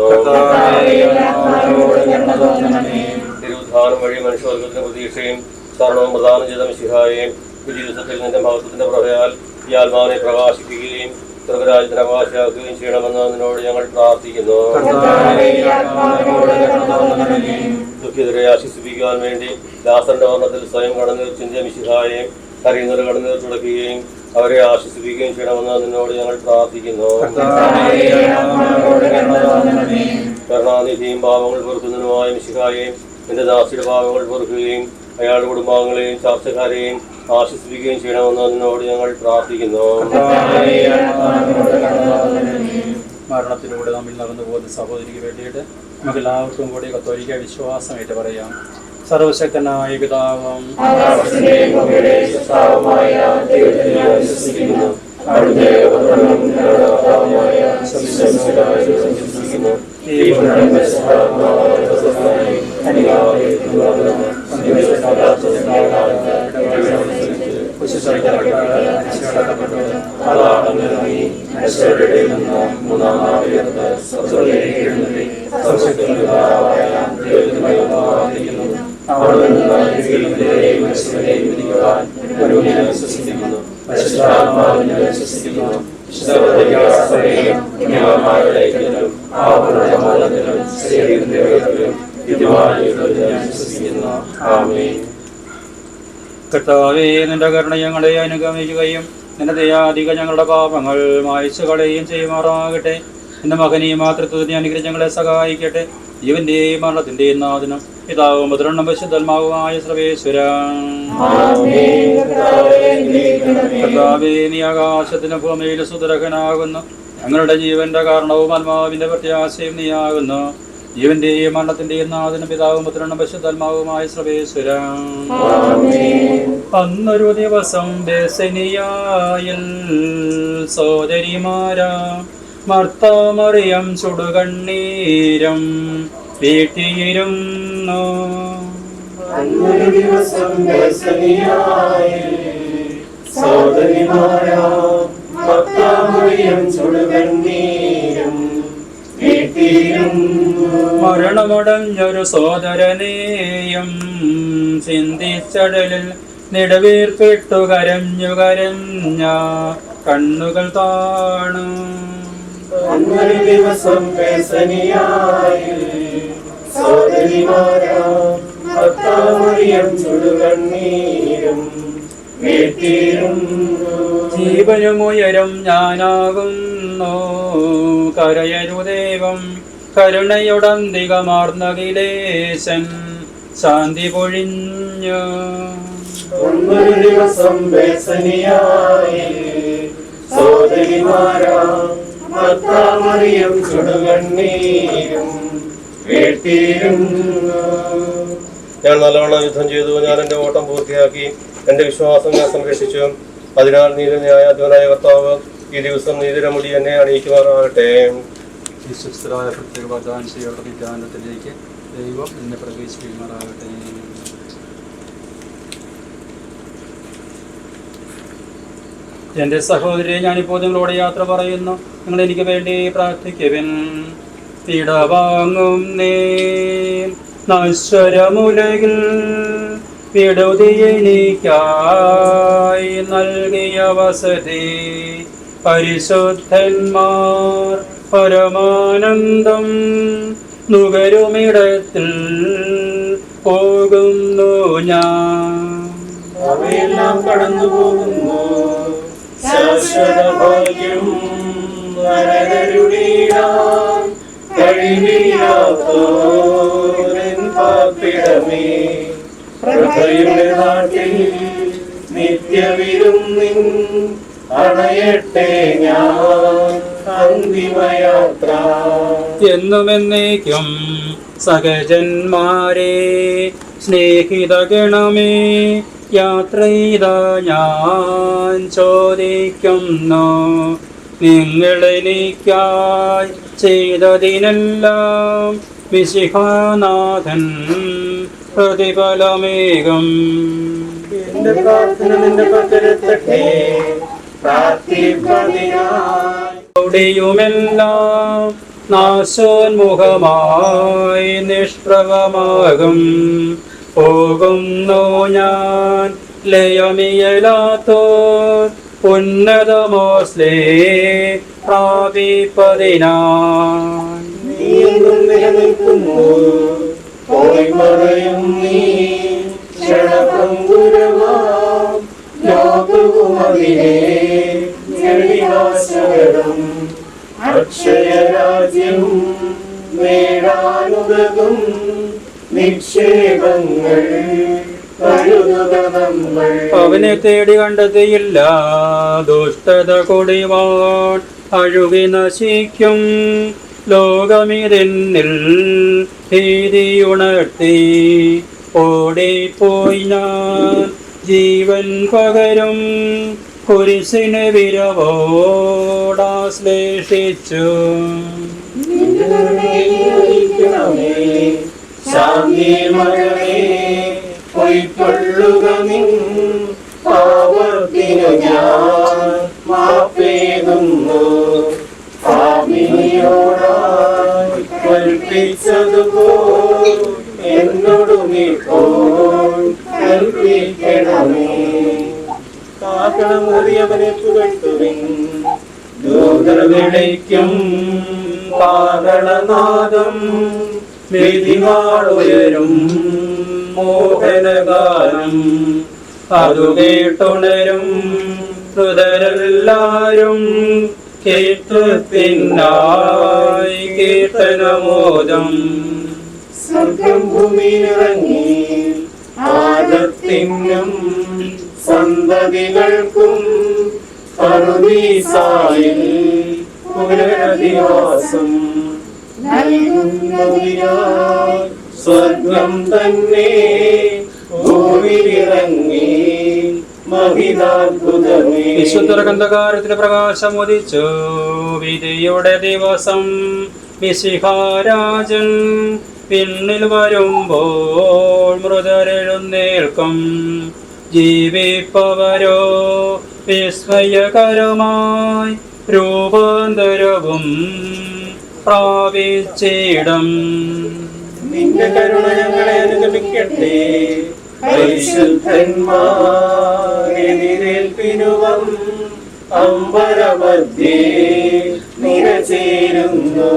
തിരുവുദ്ധാനം വഴി മനുഷ്യവർഗത്തിന്റെ പ്രതീക്ഷയും ശരണവും പ്രദാനം ചെയ്ത മിശിഹായെയും ഈ ദിവസത്തിൽ നിന്റെ മഹത്വത്തിന്റെ പ്രഭയാൽ ഈ ആത്മാവിനെ പ്രകാശിപ്പിക്കുകയും സ്വർഗരാജ്യത്തിന് അവകാശമാക്കുകയും ചെയ്യണമെന്ന് നിന്നോട് ഞങ്ങൾ പ്രാർത്ഥിക്കുന്നു. ദുഃഖിതരെ ആശ്വസിപ്പിക്കുവാൻ വേണ്ടി ദാസന്റെ വർണ്ണത്തിൽ സ്വയം കടന്നീർ ചിന്തിയ മിശിഹായെയും കരയുന്നവരെ കടന്നീർ തുടക്കുകയും അവരെ ആശ്വസിപ്പിക്കുകയും ചെയ്യണമെന്ന് നിന്നോട് ഞങ്ങൾ പ്രാർത്ഥിക്കുന്നു. കരുണാനിധിയും പാവങ്ങൾ പൊറുക്കുന്നതിനുമായ മിശിഹായെയും നിന്റെ ദാസിയുടെ പാവങ്ങൾ പൊറുക്കുകയും അയാളുടെ കുടുംബാംഗങ്ങളെയും ചാർച്ചക്കാരെയും ആശ്വസിപ്പിക്കുകയും ചെയ്യണമെന്ന് നിന്നോട് ഞങ്ങൾ പ്രാർത്ഥിക്കുന്നു. മരണത്തിലൂടെ നമ്മിൽ നടന്നു പോകുന്ന സഹോദരിക്ക് വേണ്ടിയിട്ട് നമുക്ക് എല്ലാവർക്കും കൂടി കത്തോലിക്ക വിശ്വാസമായിട്ട് പറയാം. സർവശക്തനായ പിതാവും കർത്താവേ, നിന്റെ കരുണ ഞങ്ങളെ അനുഗമിക്കുകയും നിന്റെ ദയാധിക ഞങ്ങളുടെ പാപങ്ങൾ മായ്ച്ചു കളയുകയും ചെയ്യുമാറാകട്ടെ. എന്റെ മകനീ മാതൃത്വത്തിന് അനുഗ്രഹിച്ച് ഞങ്ങളെ സഹായിക്കട്ടെ. ജീവന്റെയും മരണത്തിന്റെയും നാഥനും പിതാവും പുത്രനും പരിശുദ്ധാത്മാവുമായ സർവേശ്വര. കർത്താവേ, നീ ആകാശത്തിനും ഭൂമിയിലും സുദർശനാകുന്നു. ഞങ്ങളുടെ ജീവന്റെ കാരണവും ആത്മാവിന്റെ പ്രത്യാശയും നീയാകുന്നു. ജീവന്റെയും മരണത്തിന്റെയും നാഥനും പിതാവും പുത്രനും പരിശുദ്ധാത്മാവുമായ സർവേശ്വര. അന്നൊരു ദിവസം ബേസനിയായിൽ സോദരിമാരാ മർത്താമറിയം ചുടുകണ്ണീരം വീട്ടിയിരുന്നു. അന്നൊരു ദിവസം ബേസനിയായിൽ സോദരിമാരാ മർത്താമറിയം ചുടുകണ്ണീരം വീട്ടിയിരുന്നു. മരണമടഞ്ഞൊരു സോദരനെയും ചിന്തിച്ചടലിൽ നെടുവീർപ്പിട്ടു കരഞ്ഞു കരഞ്ഞ കണ്ണുകൾ താണു. അന്നൊരു ദിവസം ബേസനിയായിൽ സോദരിമാരാ മർത്താമറിയം ചുടുകണ്ണീരം വീട്ടിയിരുന്നു. ജീവനുമുയരും ഞാനാകുന്നു കരയരുദേവം കരുണയുടന്തികമാർന്നകിലേശൻ ശാന്തി പൊഴിഞ്ഞു. ഒന്നൊരു ദിവസം ബേസനിയായിൽ സോദരിമാരാ മർത്താമറിയം ചുടുകണ്ണീരും വീട്ടിയിരുന്നു. ഞാൻ നല്ലവണ്ണം യുദ്ധം ചെയ്തു, ഞാൻ എൻ്റെ ഓട്ടം പൂർത്തിയാക്കി, എൻ്റെ വിശ്വാസം ഞാൻ സംരക്ഷിച്ചു. അതിനാൽ നീതി ന്യായാധിപനായ കർത്താവ് ഈ ദിവസം നീതിയുടെ മുടി എന്നെ അണിയിക്കുമാറാകട്ടെ. വിശ്വസ്തരായ പ്രത്യേക വാഗ്ദാനശീലയുടെ വിജ്ഞാനത്തിലേക്ക് ദൈവം എന്നെ പ്രവേശിപ്പിക്കുമാറാകട്ടെ. എൻ്റെ സഹോദരിയെ, ഞാനിപ്പോൾ നിങ്ങളോട് യാത്ര പറയുന്നു. നിങ്ങൾ എനിക്ക് വേണ്ടി പ്രാർത്ഥിക്കുവിൻ. ഇടവാങ്ങും നീ നശ്വരമുലകിൽ വിടുതിയെനിക്കായി നൽകിയ വസതി പരിശുദ്ധന്മാർ പരമാനന്ദം നുകരുമിടത്തിൽ പോകുന്നു ഞാൻ. അവയെല്ലാം കടന്നു പോകുന്നു. ശാശ്വത ഭാഗ്യം നരകരുടീടാൻ കഴിവില്ലാത്തോരൻ പാർപ്പിടമേ. പ്രഭയുടെ നാട്ടിൽ നിത്യവിരുന്നിൻ അണയട്ടെ ഞാൻ അന്തിമയാത്ര. എന്നുമെന്നേക്കും സഹജന്മാരെ സ്നേഹിതഗണമേ, യാത്ര ചെയ്ത ഞാൻ ചോദിക്കുന്നു, നിങ്ങളെനിക്കായി ചെയ്തതിനെല്ലാം മിശിഹാനാഥൻ പ്രതിഫലമേകം. എന്റെ പ്രാർത്ഥന നിന്റെ പക്കലെത്തട്ടെ. പ്രാർത്ഥിപ്പതിനായി യുമെല്ലാം നാശോന്മുഖമായി നിഷ്പ്രഭമാകും പോകുന്നു ഞാൻ ലയമിയലാത്തോ ഉന്നതമോസ്ലേ പ്രാപിപ്പതിനായി. നീ എന്നും നിലനിൽക്കുന്നു, പോയി മറയും നീ ക്ഷണഭംഗുരമാം ലോകവും അതിനെ ജഡിനാശകരം അക്ഷയരാജ്യം നേടാനുതകും നിക്ഷേപങ്ങൾ കരുതുക നമ്മൾ. അവനെ തേടി കണ്ടെത്തിയില്ല, ദുഷ്ടത കൊടിവാൻ അഴുകി നശിക്കും. ലോകമിതിന്നിൽ ഭീതിയുണർത്തി ഓടിപ്പോയി ഞാൻ ജീവൻ പകരും കുരിശിന് വിരവോടാശ്ലേഷിച്ചു. ശാന്തി മകനേ പൊയ്ക്കൊള്ളുക നിൻ പാപത്തിനു ഞാൻ മാപ്പേകുന്നു. പാപിയോടായി കൽപ്പിച്ചതുപോൽ എന്നോടും ഇപ്പോൾ കൽപ്പിക്കണമേ. കാക്കണമറിയവനെ പുകഴ്ത്തുവിൻ, ദൂതർ വിളിക്കും കാരണനാദം. വിധിനാളുയരും മോഹനഗാനം, അതു കേട്ടുണരും ഹൃദയരെല്ലാരും. കീർത്തത്തിനായി കീർത്തനമോദം. സ്വർഗം ഭൂമിയിലിറങ്ങി ആദത്തിനും സന്തതികൾക്കും പറുദീസായിൽ പുനരധിവാസം നൽകുന്നതിനായി സ്വർഗം തന്നെ ഭൂമിയിലിറങ്ങി മഹിതാത്ഭുതമേ. വിശുദ്ധ ഗന്ധകാരത്തിന് പ്രകാശം ഉദിച്ചു, വിധിയുടെ ദിവസം മിശിഹാരാജൻ പിന്നിൽ വരുമ്പോൾ മൃതരെഴുന്നേൽക്കും. ജീവിപ്പവരോ വിസ്മയകരമായി രൂപാന്തരവും പ്രാപിച്ചിടം. നിന്റെ കരുണ ഞങ്ങളെ അനുഗമിക്കട്ടെ. പരിശുദ്ധന്മാരെതിരേൽപ്പിനുവം അമ്പരമധ്യേ നിരചേരുന്നു.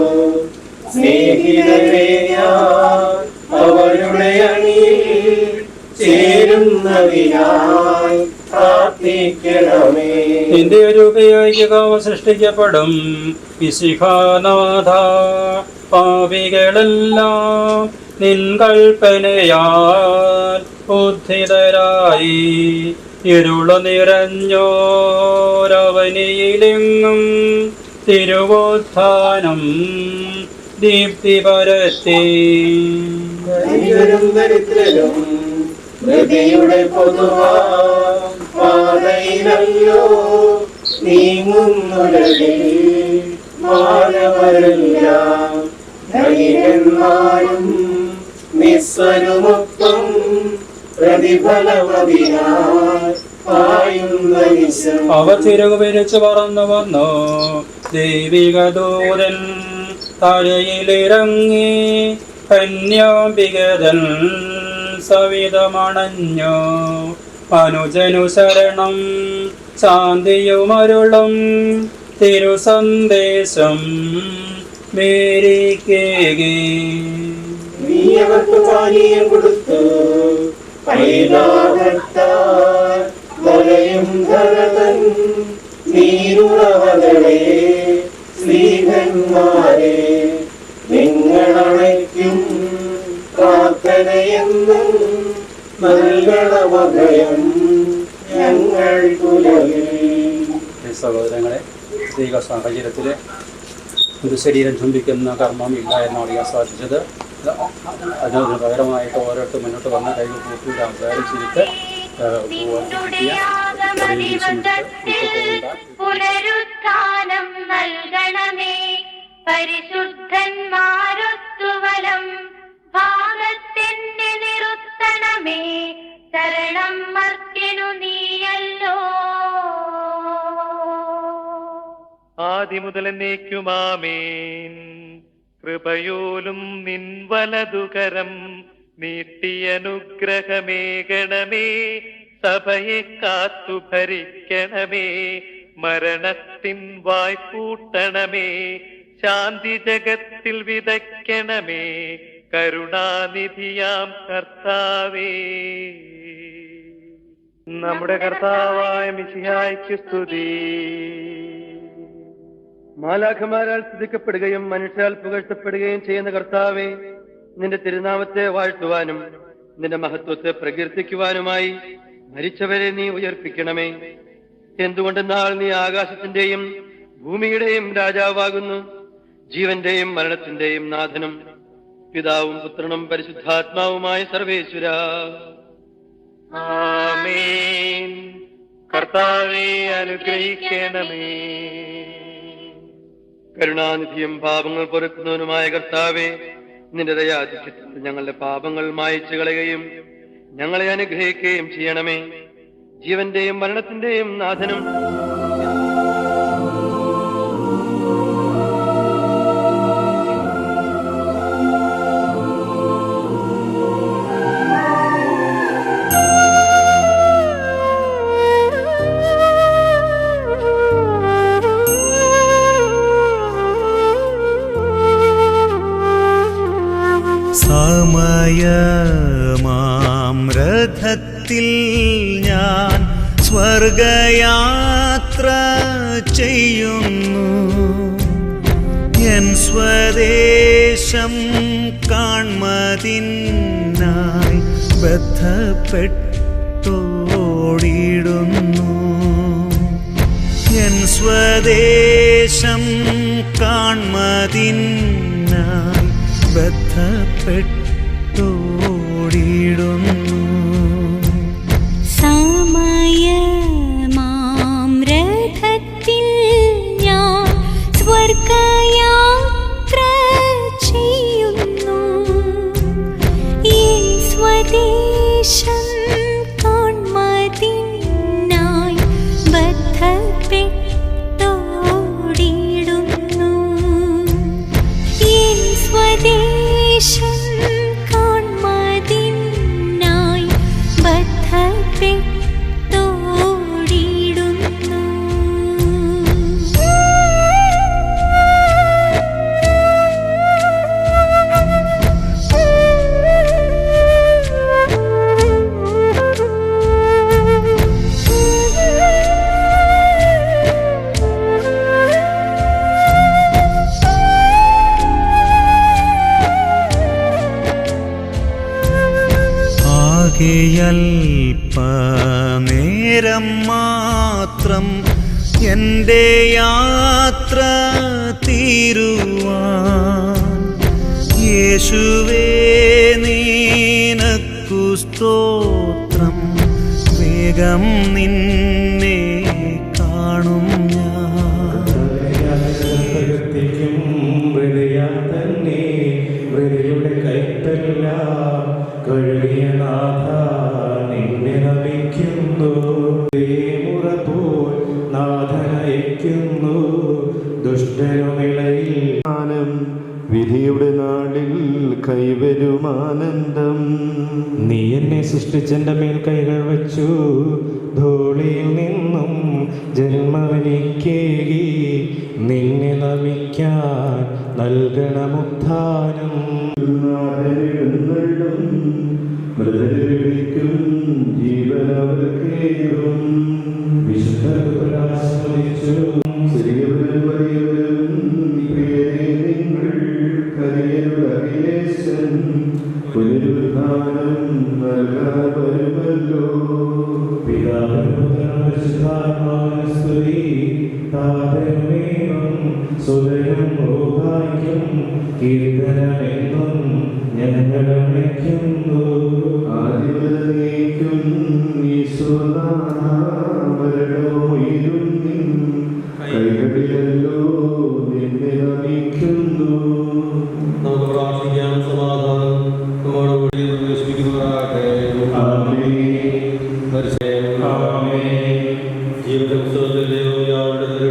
സ്നേഹിതരെ ഞാൻ അവരുടെ അണിയിൽ ചേരുന്നതിനായി പ്രാർത്ഥിക്കണമേ. നിന്റെ രൂപയായിക സൃഷ്ടിക്കപ്പെടും. വിശിഖാനാഥ പാപികളെല്ലാം നിൻ കൽപ്പനയാൽ ഉദ്ധിതരായി ഇരുള നിറഞ്ഞോരവനിയിലെങ്ങും തിരുവോത്ഥാനം ദീപ്തി പരത്തി. ധനികരും ദരിദ്രരും ഹൃദയുടെ പൊതുവായിലല്ലോ നീങ്ങുന്നുലകിൽ മാനവരെല്ലാം. ധനികന്മാരും നിസ്വരുമൊപ്പം പ്രതിഫലമതിനായി പായുന്ന വിശം. അവർ ചിറകു വിരിച്ചു പറന്നു വന്നു. ദൈവിക ദൂതൻ തലയിലിറങ്ങി കന്യാംബികതൻ സവിതമണഞ്ഞു. അനുജനു ശരണം ശാന്തിയുമരുളും തിരുസന്ദേശം മേരിക്കേകി. നീ അവർക്ക് പാനീയം കൊടുത്തു, പൈതാഹത്താൽ വലയും ധരതൻ നീരുറവകളെ. സ്ത്രീഹന്മാരെ നിങ്ങളണയ്ക്കും പ്രാർത്ഥനയെന്നും നൽകണമഭയം ഞങ്ങൾ കുലവിൽ. സഹോദരങ്ങളെ, ദൈവ സാഹചര്യത്തിൽ ഒരു ശരീരം ചുംബിക്കുന്ന കർമ്മം ഇല്ല എന്നാണ് അറിയാൻ സാധിച്ചത്. അതിന് പകരമായിട്ട് ഓരോരുത്തർ മുന്നോട്ട് വന്ന കൈകൾ കൂട്ടി ആചാരം ചെയ്തിട്ട് പുനരുത്ഥാനം നൽകണമേ. പരിശുദ്ധന്മാരൊത്തുവലം ഭാഗത്തിന്റെ നിറുത്തണമേ. ശരണം ആദിമുതൽ എന്നേക്കുമാമേൻ. കൃപയോലും നിൻ വലതുകരം നീട്ടിയനുഗ്രഹമേകണമേ, സഭയെ കാത്തു ഭരിക്കണമേ, മരണത്തിൻ വായ്പൂട്ടണമേ, ശാന്തി ജഗത്തിൽ വിതയ്ക്കണമേ, കരുണാനിധിയാം കർത്താവേ. നമ്മുടെ കർത്താവായ മിശിഹായ്ക്ക് സ്തുതി. മാലാഖമാരാൽ സ്തുതിക്കപ്പെടുകയും മനുഷ്യാൽ പുകഴ്ത്തപ്പെടുകയും ചെയ്യുന്ന കർത്താവേ, നിന്റെ തിരുനാമത്തെ വാഴ്ത്തുവാനും നിന്റെ മഹത്വത്തെ പ്രകീർത്തിക്കുവാനുമായി മരിച്ചവരെ നീ ഉയർപ്പിക്കണമേ. എന്തുകൊണ്ടെന്നാൽ നീ ആകാശത്തിന്റെയും ഭൂമിയുടെയും രാജാവാകുന്നു, ജീവന്റെയും മരണത്തിന്റെയും നാഥനും പിതാവും പുത്രനും പരിശുദ്ധാത്മാവുമായ സർവേശ്വര. ആമേൻ. കർത്താവേ അനുഗ്രഹിക്കണമേ. കരുണാനിധിയും പാപങ്ങൾ പൊറുക്കുന്നവനുമായ കർത്താവേ, നിന്റെ ദയാധിക്യത്തിൽ ഞങ്ങളുടെ പാപങ്ങൾ മായിച്ചു കളയുകയും ഞങ്ങളെ അനുഗ്രഹിക്കുകയും ചെയ്യണമേ. ജീവന്റെയും മരണത്തിന്റെയും നാഥനും സമയമാം രഥത്തിൽ ഞാൻ സ്വർഗയാത്ര ചെയ്യുന്നു, എൻ സ്വദേശം കാൺമതിനായി ബദ്ധപ്പെട്ടോടിടുന്നു, എൻ സ്വദേശം കാൺമതിനായി ബദ്ധപ്പെട്ടോടിടുന്നു. സമയമാം രഥത്തിൽ ഞാൻ സ്വർഗയാത്ര ചെയ്യുന്നു, എൻ സ്വദേശം കാൺമതിനായി ബദ്ധപ്പെട്ടോടിടുന്നു, എൻ സ്വദേശം കാൺമതിനായി ബദ്ധപ്പെട്ടോടിടുന്നു. അല്പനേരം മാത്രം എൻ്റെ യാത്ര തീരുവാൻ, യേശുവേ നിനക്കു സ്തോത്രം, വേഗം നിന്നെ കാണും ഞാൻ. ഹൃദയുടെ കൈപ്പെല്ലാം കഴുകിയ നാഥ നിന്നെ നമിക്കുന്നു, മുറപോൽ നാഥനയക്കുന്നു, ദുഷ്ടനുമിളയിൽ വിധിയുടെ നാളിൽ കൈവരുമാനന്ദം. നീ എന്നെ സൃഷ്ടിച്ചെന്റെ മേൽ കൈകൾ വെച്ചു, ധൂളിയിൽ നിന്നും ജന്മമെനിക്കേകി, നിന്നെ നമിക്കാൻ നൽകണമുത്ഥാനം. മൃതരിക്കും ജീവനവർക്കേകും വിശുദ്ധ പുനരുദ്ധാനം നൽകാമല്ലോ. പിതാവിനുസ്തുതി താതനുമേവം സുതനും ഭാഗ്യം കീർത്തനമെന്നും ഞങ്ങളണയ്ക്കുന്നു. ആദിവരേക്കും ഈശ്വരനാമരണമൊയിലും കൈകളിലല്ലോ നിന്നെ നമിക്കുന്നു. നമുക്ക് പ്രാർത്ഥിക്കാം. സമാധാനം നമ്മോടുകൂടി പ്രവേശിപ്പിക്കുന്നവരാകട്ടെ. ജീവിത പുസ്തകത്തിൽ ദൈവം യാതൊരു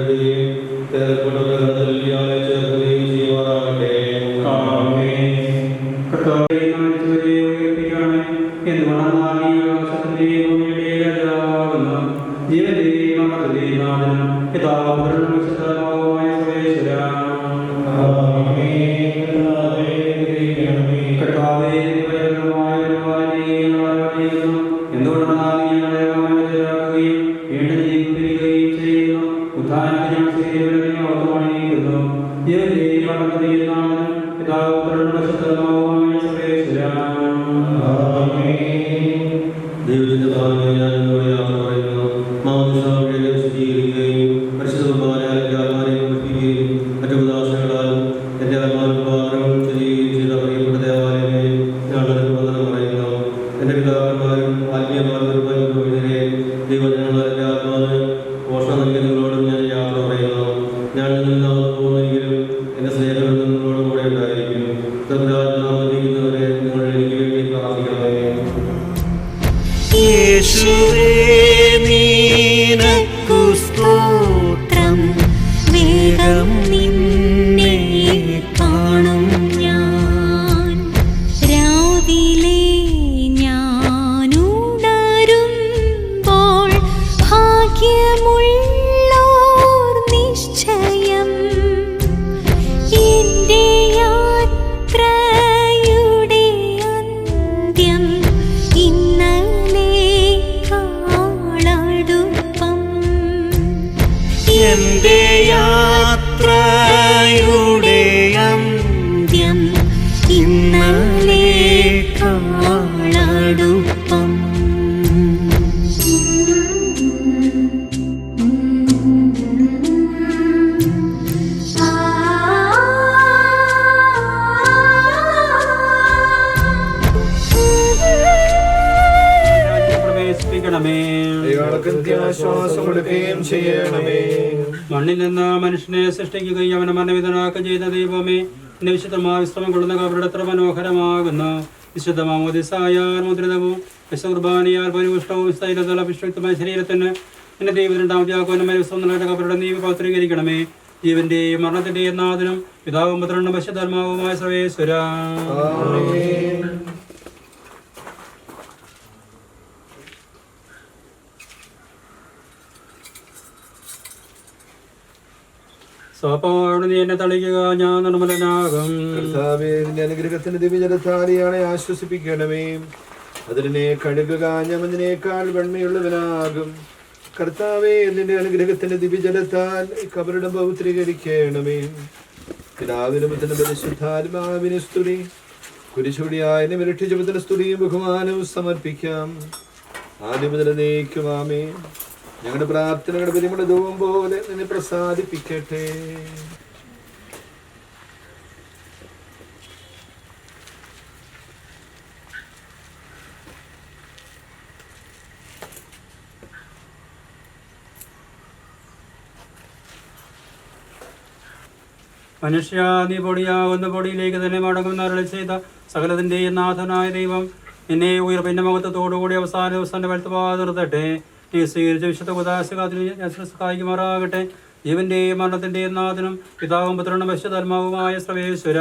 തരത്തിലെയും മണ്ണിൽ നിന്ന് മനുഷ്യനെ സൃഷ്ടിക്കുകയും അവനെ മരണവിധനാക്കം ചെയ്ത ദൈവമേ, എന്റെ വിശുദ്ധമായ വിശ്രമം കൊള്ളുന്ന കബറുടെ എത്ര മനോഹരമാകുന്നു. വിശുദ്ധമാമോദിസായാൽ മുദ്രിതവും വിശ്വകുർബാനയാൽ പരിപുഷ്ടവും സ്ഥൈര്യതല വിശ്വക്തമായ ശരീരത്തിന് എന്റെ ദൈവം രണ്ടാമത്യാക്കുവാനും വിശ്വം നല്ല കബറുടെ നീവ് പൗത്രീകരിക്കണമേ. ജീവന്റെയും മരണത്തിന്റെയും നാഥനും പിതാവും പുത്രനും പശുധർമാവുമായ സർവേശ്വര. സ്വഭാവം നീ എന്നെ തളിക്കുക, ഞാൻ നിർമ്മലനാകും. കർത്താവേ, നിന്റെ അനുഗ്രഹത്തിന്റെ ദിവ്യജലത്താലിയാണെ ആശ്വസിപ്പിക്കണമേ. അതിനെ കഴുകുക, ഞാൻ അതിനേക്കാൾ വെണ്മയുള്ളവനാകും. കർത്താവേ, നിന്റെ അനുഗ്രഹത്തിന്റെ ദിവ്യജലത്താൽ കബറിടം പൗത്രീകരിക്കണമേ. പിതാവിനും പുത്രനും പരിശുദ്ധാത്മാവിന് സ്തുതി. കുരിശുടിയായ രക്ഷിച്ചതിന് സ്തുതിയും ബഹുമാനവും സമർപ്പിക്കാം. ആദ്യം മുതൽ നീക്കുമാമേ. ഞങ്ങളുടെ പ്രാർത്ഥനകളുടെ പരിമള ധൂപം പോലെ നിന്നെ പ്രസാദിപ്പിക്കട്ടെ. മനുഷ്യ, നീ പൊടിയാകുന്ന പൊടിയിലേക്ക് തന്നെ മടങ്ങുന്ന അരുളി ചെയ്ത സകലത്തിന്റെയും നാഥനായ ദൈവം നിന്നെ ഉയർപ്പിന്റെ മഹത്വത്തോടുകൂടി അവസാന ദിവസം വലുത്തുവാതിർത്തട്ടെ. നീ സ്വീകരിച്ച വിശുദ്ധ ഉദാസകാത്തിൽ സഹായിക്കുമാറാകട്ടെ. ജീവന്റെയും മരണത്തിന്റെയും നാഥനും പിതാവും പുത്രനും പശുധർമാവുമായ സർവേശ്വര.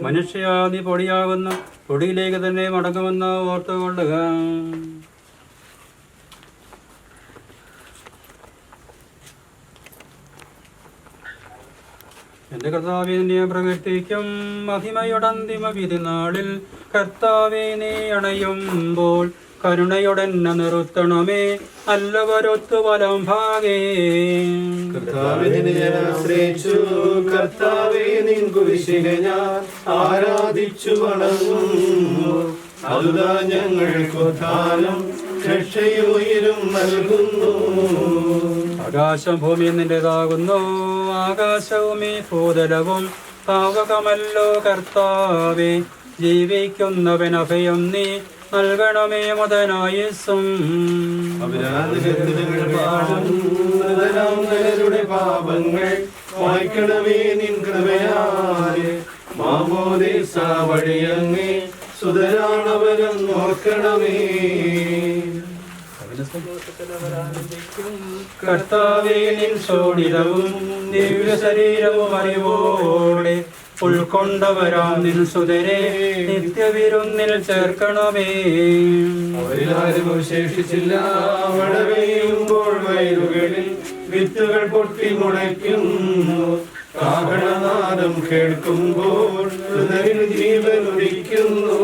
മനുഷ്യ, നീ പൊടിയാകുന്ന പൊടിയിലേക്ക് തന്നെ മടങ്ങുമെന്ന് ഓർത്തുകൊള്ളുക. എന്റെ കർത്താവേ, നിന്നെ പ്രകീർത്തിക്കും മഹിമയുടന്തിമ വിധി നാളിൽ. കർത്താവേ, നീ അണയുമ്പോൾ കരുണയുടെന്നെ നിർത്തണമേ. നല്ലവരൊത്തു വലം ഭാഗേ. കർത്താവേ, നിന്നെ ഞാൻ ആശ്രയിച്ചു. കർത്താവേ, നിൻ കുരിശിനെ ഞാൻ ആരാധിച്ചു വണങ്ങുന്നു. അതുതാ ഞങ്ങൾക്കുദ്ധാനം രക്ഷയും ഉയരും നൽകുന്നു. ആകാശം ഭൂമി നിന്റേതാകുന്നു. ആകാശവും ഈ ഭൂതലവും പാവകമല്ലോ കർത്താവേ. ജീവിക്കുന്നവനഭയം നീ നൽകണമേ മദനായുസ്സും. മൃതരാംഗരുടെ പാപങ്ങൾ വായിക്കണമേ നിൻ കൃപയാലെ. മാമോദീസ വഴിയങ്ങേ സുതരാണവരും ഓർക്കണമേ. കർത്താവേ, നിൻ ശോണിതവും ദിവ്യ ശരീരവും അറിവോടെ ഉൾക്കൊണ്ടവരാം നിൻ സുതരെ നിത്യവിരുന്നിൽ ചേർക്കണമേ. അവരിലാരും അവശേഷിച്ചില്ല. മഴ പെയ്യുമ്പോൾ വയലുകളിൽ വിത്തുകൾ പൊട്ടി മുളയ്ക്കുന്നു. കാഹളനാദം കേൾക്കുമ്പോൾ ഹൃദയം ജീവനൊലിക്കുന്നു.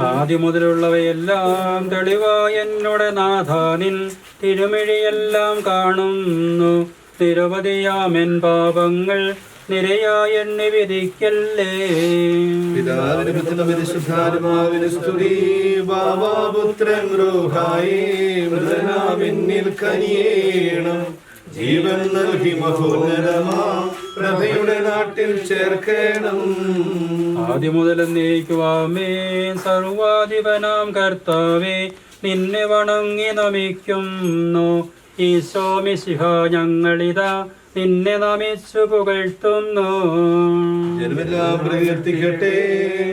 ആദ്യം മുതലുള്ളവയെല്ലാം തെളിവായ എന്നോട് നാഥാനിൻ തിരുമിഴിയെല്ലാം കാണുന്നു. നിരവധിയാമെൻ പാപങ്ങൾ നിരയായ എന്നെ വിധിക്കല്ലേ. പിതാവിന് പുത്രനും പരിശുദ്ധാത്മാവിന് സ്തുതി. ബാബാപുത്രൻ റൂഹായേ മൃതനാമെന്നിൽ കനിയേണം. ജീവൻ നൽകി മഹോന്നതമാ പ്രഭയുടെ നാട്ടിൽ ചേർക്കണം. ആദ്യം മുതൽ എന്നേക്കുവാമേ. സർവാധിപനാം കർത്താവേ നിന്നെ വണങ്ങി നമിക്കുന്നു. ഈശോ മിശിഹ ഞങ്ങളിതാ നിന്നെ നമിച്ചു പുകഴ്ത്തുന്നു. ജനമെല്ലാം പ്രകീർത്തിക്കട്ടെ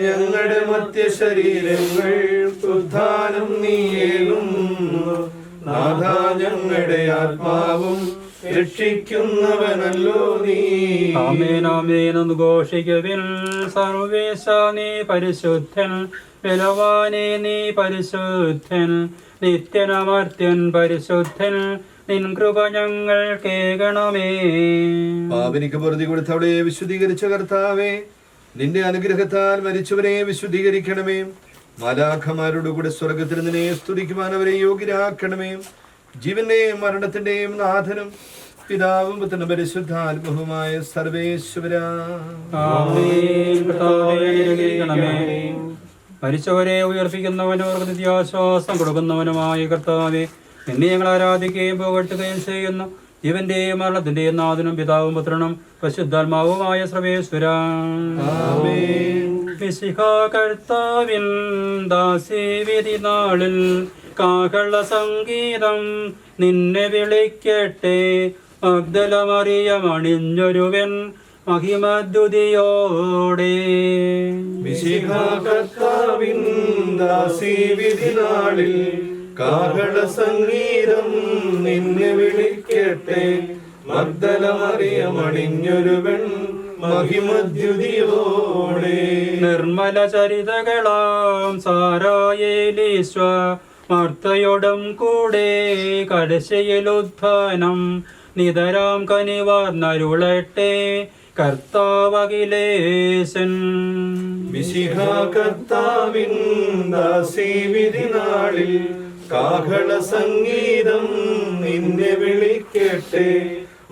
ഞങ്ങളുടെ മധ്യ ശരീരങ്ങൾ ഉദ്ധാനം നീയേകുന്നു. നാഥാ ഞങ്ങളുടെ ആത്മാവും രക്ഷിക്കുന്നവനല്ലോ നീ. ആമേൻ ആമേൻ എന്ന് ഘോഷിക്കുവിൻ. സർവേശ നീ പരിശുദ്ധൻ, ബലവാനേ നീ പരിശുദ്ധൻ, നിത്യനമർത്യൻ പരിശുദ്ധൻ, നിൻ കൃപ ഞങ്ങൾ കേൾക്കണമേ. പാപിനിക്ക് പൊറുതി കൊടുത്തവളെ വിശുദ്ധീകരിച്ച കർത്താവേ, നിന്റെ അനുഗ്രഹത്താൽ മരിച്ചവരെ വിശുദ്ധീകരിക്കണമേ. മാലാഖമാരോട് കൂടെ സ്വർഗത്തിൽ നിന്നെ സ്തുതിക്കുവാൻ അവരെ യോഗ്യരാക്കണമേ. ജീവന്റെയും മരണത്തിന്റെയും നാഥനും പിതാവും പുത്രനും പരിശുദ്ധാത്മാവുമായ സർവേശ്വരാ. മരിച്ചവരെ ഉയർപ്പിക്കുന്നവനവർക്ക് നിത്യാശ്വാസം കൊടുക്കുന്നവനുമായ കർത്താവേ, നിന്നെ ഞങ്ങൾ ആരാധിക്കുകയും പുകഴ്ത്തുകയും ചെയ്യുന്നു. ജീവന്റെയും മരണത്തിന്റെയും നാഥനും പിതാവും പുത്രനും പരിശുദ്ധാത്മാവുമായ സർവേശ്വരാ. മിശിഹാ കർത്താവിൻ ദാസീവിധി നാളിൽ കാഹള സംഗീതം നിന്നെ വിളിക്കട്ടെ. മഗ്ദലമറിയമണിഞ്ഞൊരുവൻ മഹിമദ്യുതിയോടെ. മിശിഹാ കർത്താവിൻ ദാസീവിധി നാളിൽ കാഹള സംഗീതം നിന്നെ വിളിക്കട്ടെ. മഗ്ദലമറിയമണിഞ്ഞൊരുവൻ മഹിമദ്യുതിയോടെ. നിർമ്മല ചരിതകളാം സാരായേലീശ്വ മർത്തയോടും കൂടെ കടശയിൽ ഉത്ഥാനം നിതരാം കനിവാർന്നരുളട്ടെ കർത്താവകിലേശൻ. മിശിഹാ കർത്താവിൻ ദാസീവിധി നാളിൽ കാഹള സംഗീതം നിന്നെ വിളിക്കട്ടെ.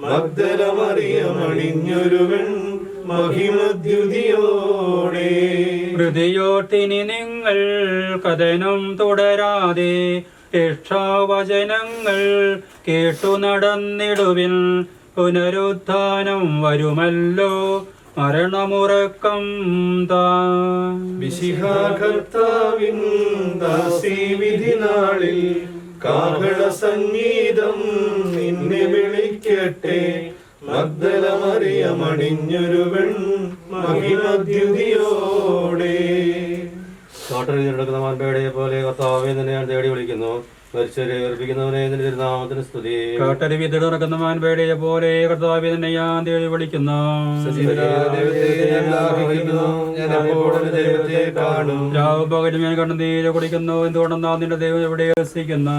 മഗ്ദലമറിയമണിഞ്ഞൊരുവൻ മഹിമദ്യുതിയോടെ. ഹൃദയോട്ടിനി നിങ്ങൾ കഥനം തുടരാതെ രക്ഷാവചനങ്ങൾ കേട്ടു നടന്നിടുവിൻ. പുനരുത്ഥാനം വരുമല്ലോ മരണമുറക്കം താൻ. മിശിഹാ കർത്താവിൻ ദാസീവിധി നാളിൽ കാഹള സംഗീതം നിന്നെ വിളിക്കട്ടെ. മഗ്ദലമറിയമണിഞ്ഞൊരുവൻ മഹിമദ്യുതിയോടെ. നടക്കുന്ന മാൻപേടെ പോലെ കർത്താവേ നിന്നെ ഞാൻ തേടി വിളിക്കുന്നു. മരിച്ചവരെ ഉയർപ്പിക്കുന്നവനെ നിന്റെ തിരുനാമത്തിന് സ്തുതി. കാട്ടരുവി നടക്കുന്ന മാൻപേടയെ പോലെ കർത്താവേ നിന്നെ ഞാൻ തേടി വിളിക്കുന്നു. രാവും പകലും ഞാൻ കണ്ണുനീര് കുടിക്കുന്നു. എന്തുകൊണ്ടെന്നാ നിന്റെ ദൈവം എവിടെ വസിക്കുന്നു.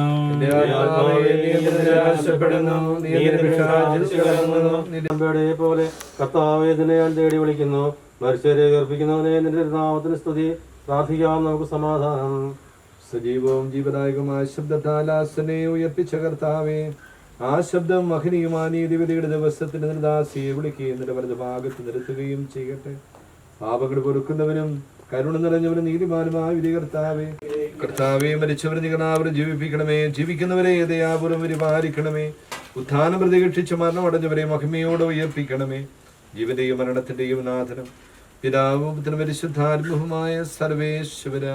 പോലെ കർത്താവേ നിന്നെ ഞാൻ തേടി വിളിക്കുന്നു. മരിച്ചവരെ ഉയർപ്പിക്കുന്നവനെ നിന്റെ തിരുനാമത്തിന് സ്തുതി. പ്രാർത്ഥിക്കാം നമുക്ക് സമാധാനം. സജീവവും ജീവദായകമായ ശബ്ദത്താൽ ആസനെ ഉയർപ്പിച്ച കർത്താവേ, ആ ശബ്ദം മഹനീയമായ നീതിവിധിയുടെ ദിവസത്തിന് നിർദാസിയെ വിളിക്കുകയും നിന്റെ വലത് ഭാഗത്ത് നിർത്തുകയും ചെയ്യട്ടെ. പാപങ്ങൾ പൊറുക്കുന്നവനും കരുണ നിറഞ്ഞവനും നീതിമാനുമായ വിധി കർത്താവേ, കർത്താവെ മരിച്ചവരെ നികനാവരും ജീവിപ്പിക്കണമേ. ജീവിക്കുന്നവരെ ദയാപൂർവം പരിപാലിക്കണമേ. ഉത്ഥാനം പ്രതീക്ഷിച്ച് മരണമടഞ്ഞവരെ മഹിമയോടെ ഉയർപ്പിക്കണമേ. ജീവന്റെയും മരണത്തിന്റെയും നാഥനം പിതാവും പുത്രനും പരിശുദ്ധാത്മാവുമായ സർവേശ്വരാ.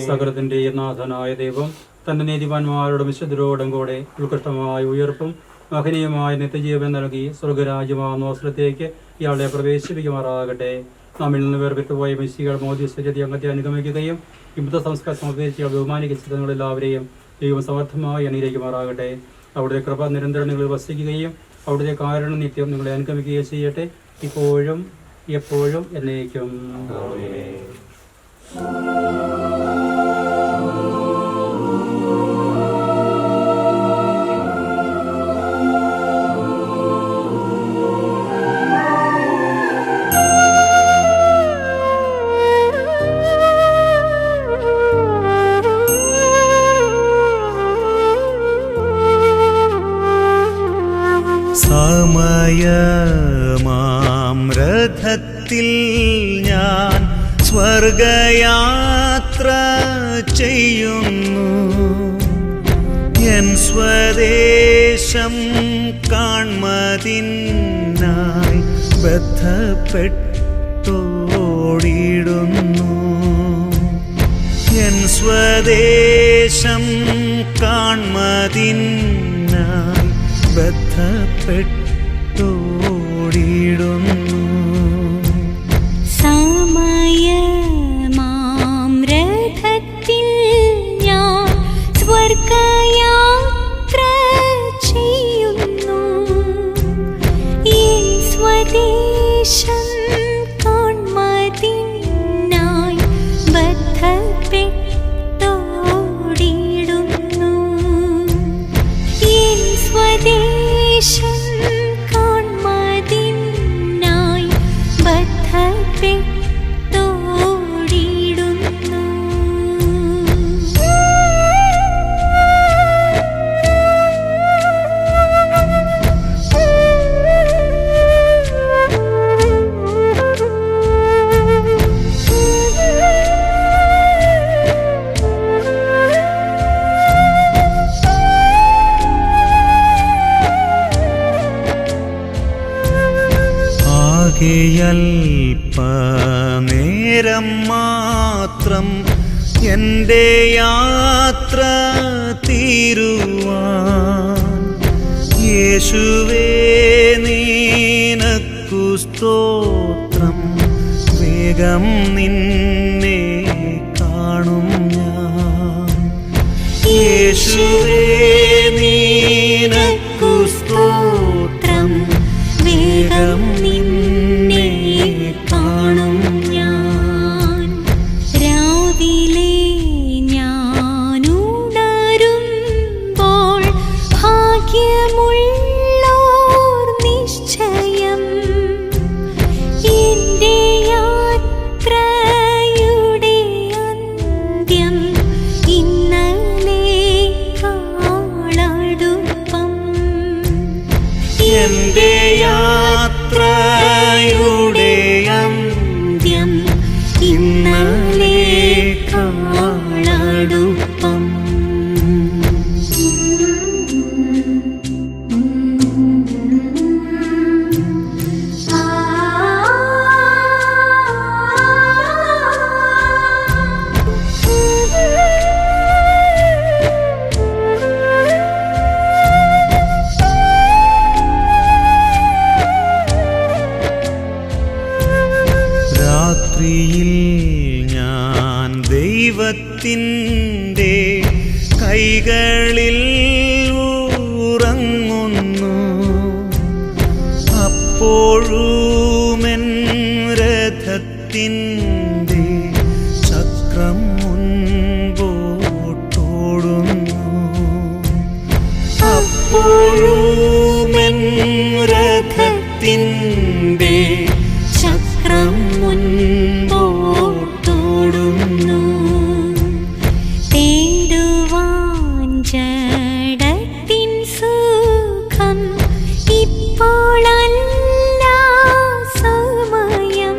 സകലത്തിന്റെയും നാഥനായ ദൈവം തന്റെ നീതിമാന്മാരോടും വിശുദ്ധരോടും കൂടെ ഉത്കൃഷ്ടമായ ഉയർപ്പും മഹനീയമായ നിത്യജീവൻ നൽകി സ്വർഗരാജ്യമാകുന്ന അവസരത്തേക്ക് ഇയാളെ പ്രവേശിപ്പിക്കുമാറാകട്ടെ. നമ്മിൽ നിന്ന് വേർപെട്ടുപോയ മിശികൾ മോദിസ്ഥിതി അംഗത്തെ അനുഗമിക്കുകയും ഇമ്പത്ത സംസ്കാരം സമർപ്പിച്ച് ബഹുമാനിക്കുന്നവരെല്ലാവരെയും ദൈവം സമർത്ഥമായി അണിയിക്കുമാറാകട്ടെ. അവിടുത്തെ കൃപ നിരന്തരം നിങ്ങളിൽ വസിക്കുകയും അവിടുത്തെ കാരണം നിത്യം നിങ്ങളെ അനുഗമിക്കുകയും ചെയ്യട്ടെ, ഇപ്പോഴും എപ്പോഴും എന്നേക്കും. സമയമാം രഥത്തിൽ ഞാൻ സ്വർഗയാത്ര ചെയ്യുന്നു, എൻ സ്വദേശം കാൺമതിനായി ബദ്ധപ്പെട്ടോടിടുന്നു, എൻ സ്വദേശം കാൺമതിനായി ബദ്ധപ്പെട്ടോടിടുന്നു. സമയമാം രഥത്തിൽ ഞാൻ സ്വർഗയാത്ര ചെയ്യുന്നു, എൻ സ്വദേശം കാൺമതിനായി ബദ്ധപ്പെട്ടോടിടുന്നു, എൻ സ്വദേശം കാൺമതിനായി ബദ്ധപ്പെട്ടോടിടുന്നു. അല്പനേരം മാത്രം എൻ്റെ യാത്ര തീരുവാൻ, യേശുവേ നിനക്കു സ്തോത്രം, വേഗം നിന്നെ കാണും ഞാൻ. യേശുവേ നിനക്കു സ്തോത്രം, വേഗം നിന്നെ കാണും ഞാൻ. രാവിലെ ഞാനുണരുമ്പോൾ ഭാഗ്യമുള്ളോർ നിശ്ചയം, എൻ്റെ യാത്രയുടെ അന്ത്യം ഇന്നലേക്കാളടുപ്പം, എൻ്റെ യാത്രയുടെ അന്ത്യം ഇന്നലേക്കാളടുപ്പം. രാത്രിയിൽ ഞാൻ ദൈവത്തിൻ്റെ കൈകളിൽ ഉറങ്ങുന്നു, അപ്പോഴുമെൻ രഥത്തിൻ്റെ ചക്രം മുൻപോട്ടോടുന്നു, അപ്പോഴുമെൻ രഥത്തിൻ്റെ ചക്രം മുൻപോട്ടോടുന്നു. തേടുവാൻ ജഡത്തിൻ സുഖം ഇപ്പോഴല്ല സമയം,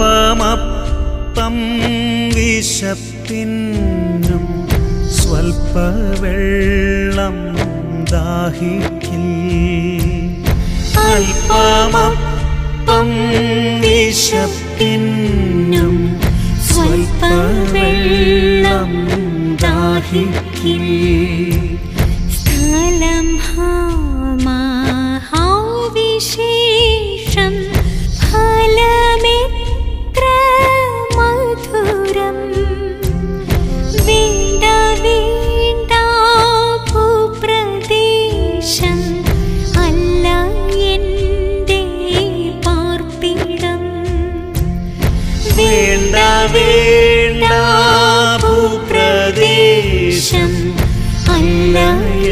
അല്പമപ്പം വിശപ്പിന്നും സ്വൽപ്പവെള്ളം ദാഹിക്കിൽ. അല്പമപ്പം വിശപ്പിന്നും സ്വൽപ്പവെള്ളം ദാഹിക്കിൽ. സ്ഥലം മഹാവിശേഷം ഫലമെത്ര മധുരം. വേണ്ട വേണ്ട ഭൂപ്രദേശം അല്ല എൻ്റെ പാർപ്പിടം. വേണ്ട വേണ്ട ഭൂപ്രദേശം അല്ല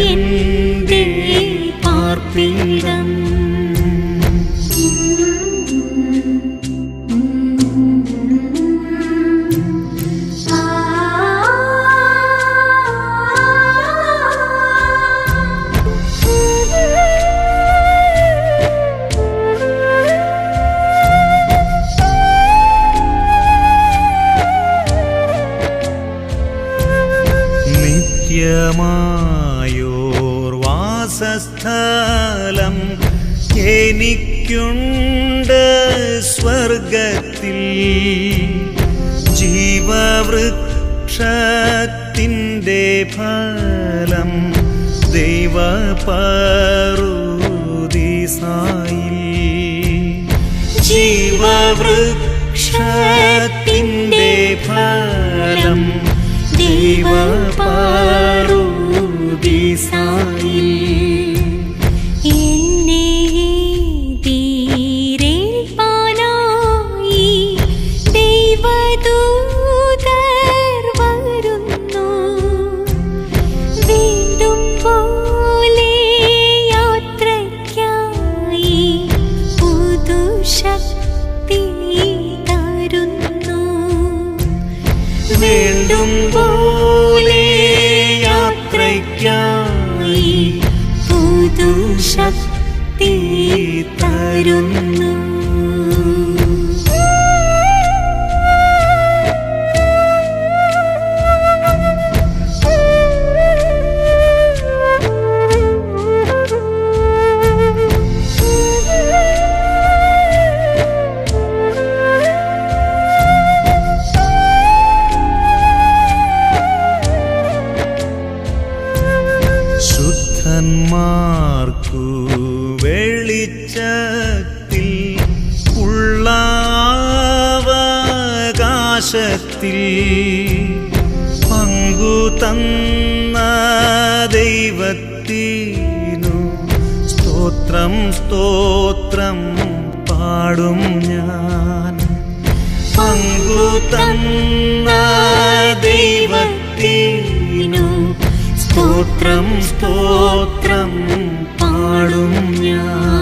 എൻ്റെ പാർപ്പിടം. നിത്യമായോർവാസസ്ഥലം എനിക്കുണ്ട് സ്വർഗത്തിൽ. ജീവവൃക്ഷത്തിൻ്റെ ഫലം ദൈവപറുദീസായിൽ. ജീവവൃക്ഷത്തിൻ്റെ ഫലം ദൈവപറുദീസായിൽ. എന്നെ തീരേൽപ്പാനായി ദൈവദൂതർ വരുന്നു. വീണ്ടും പോലെ യാത്രയ്ക്കായി പുതുശക്തി തരുന്നു. വീണ്ടും പോലെ യാത്രയ്ക്കായി പുതുശക്തി തരുന്നു. ശുദ്ധന്മാർക്കു വെളിച്ചത്തിൽ ഉള്ള അവകാശത്തിൽ പങ്കു തന്ന ദൈവത്തിനു സ്തോത്രം സ്തോത്രം പാടും ഞാൻ. പങ്കു തന്ന ദൈവത്തിനു സ്തോത്രം സ്തോത്രം പാടും ഞാൻ.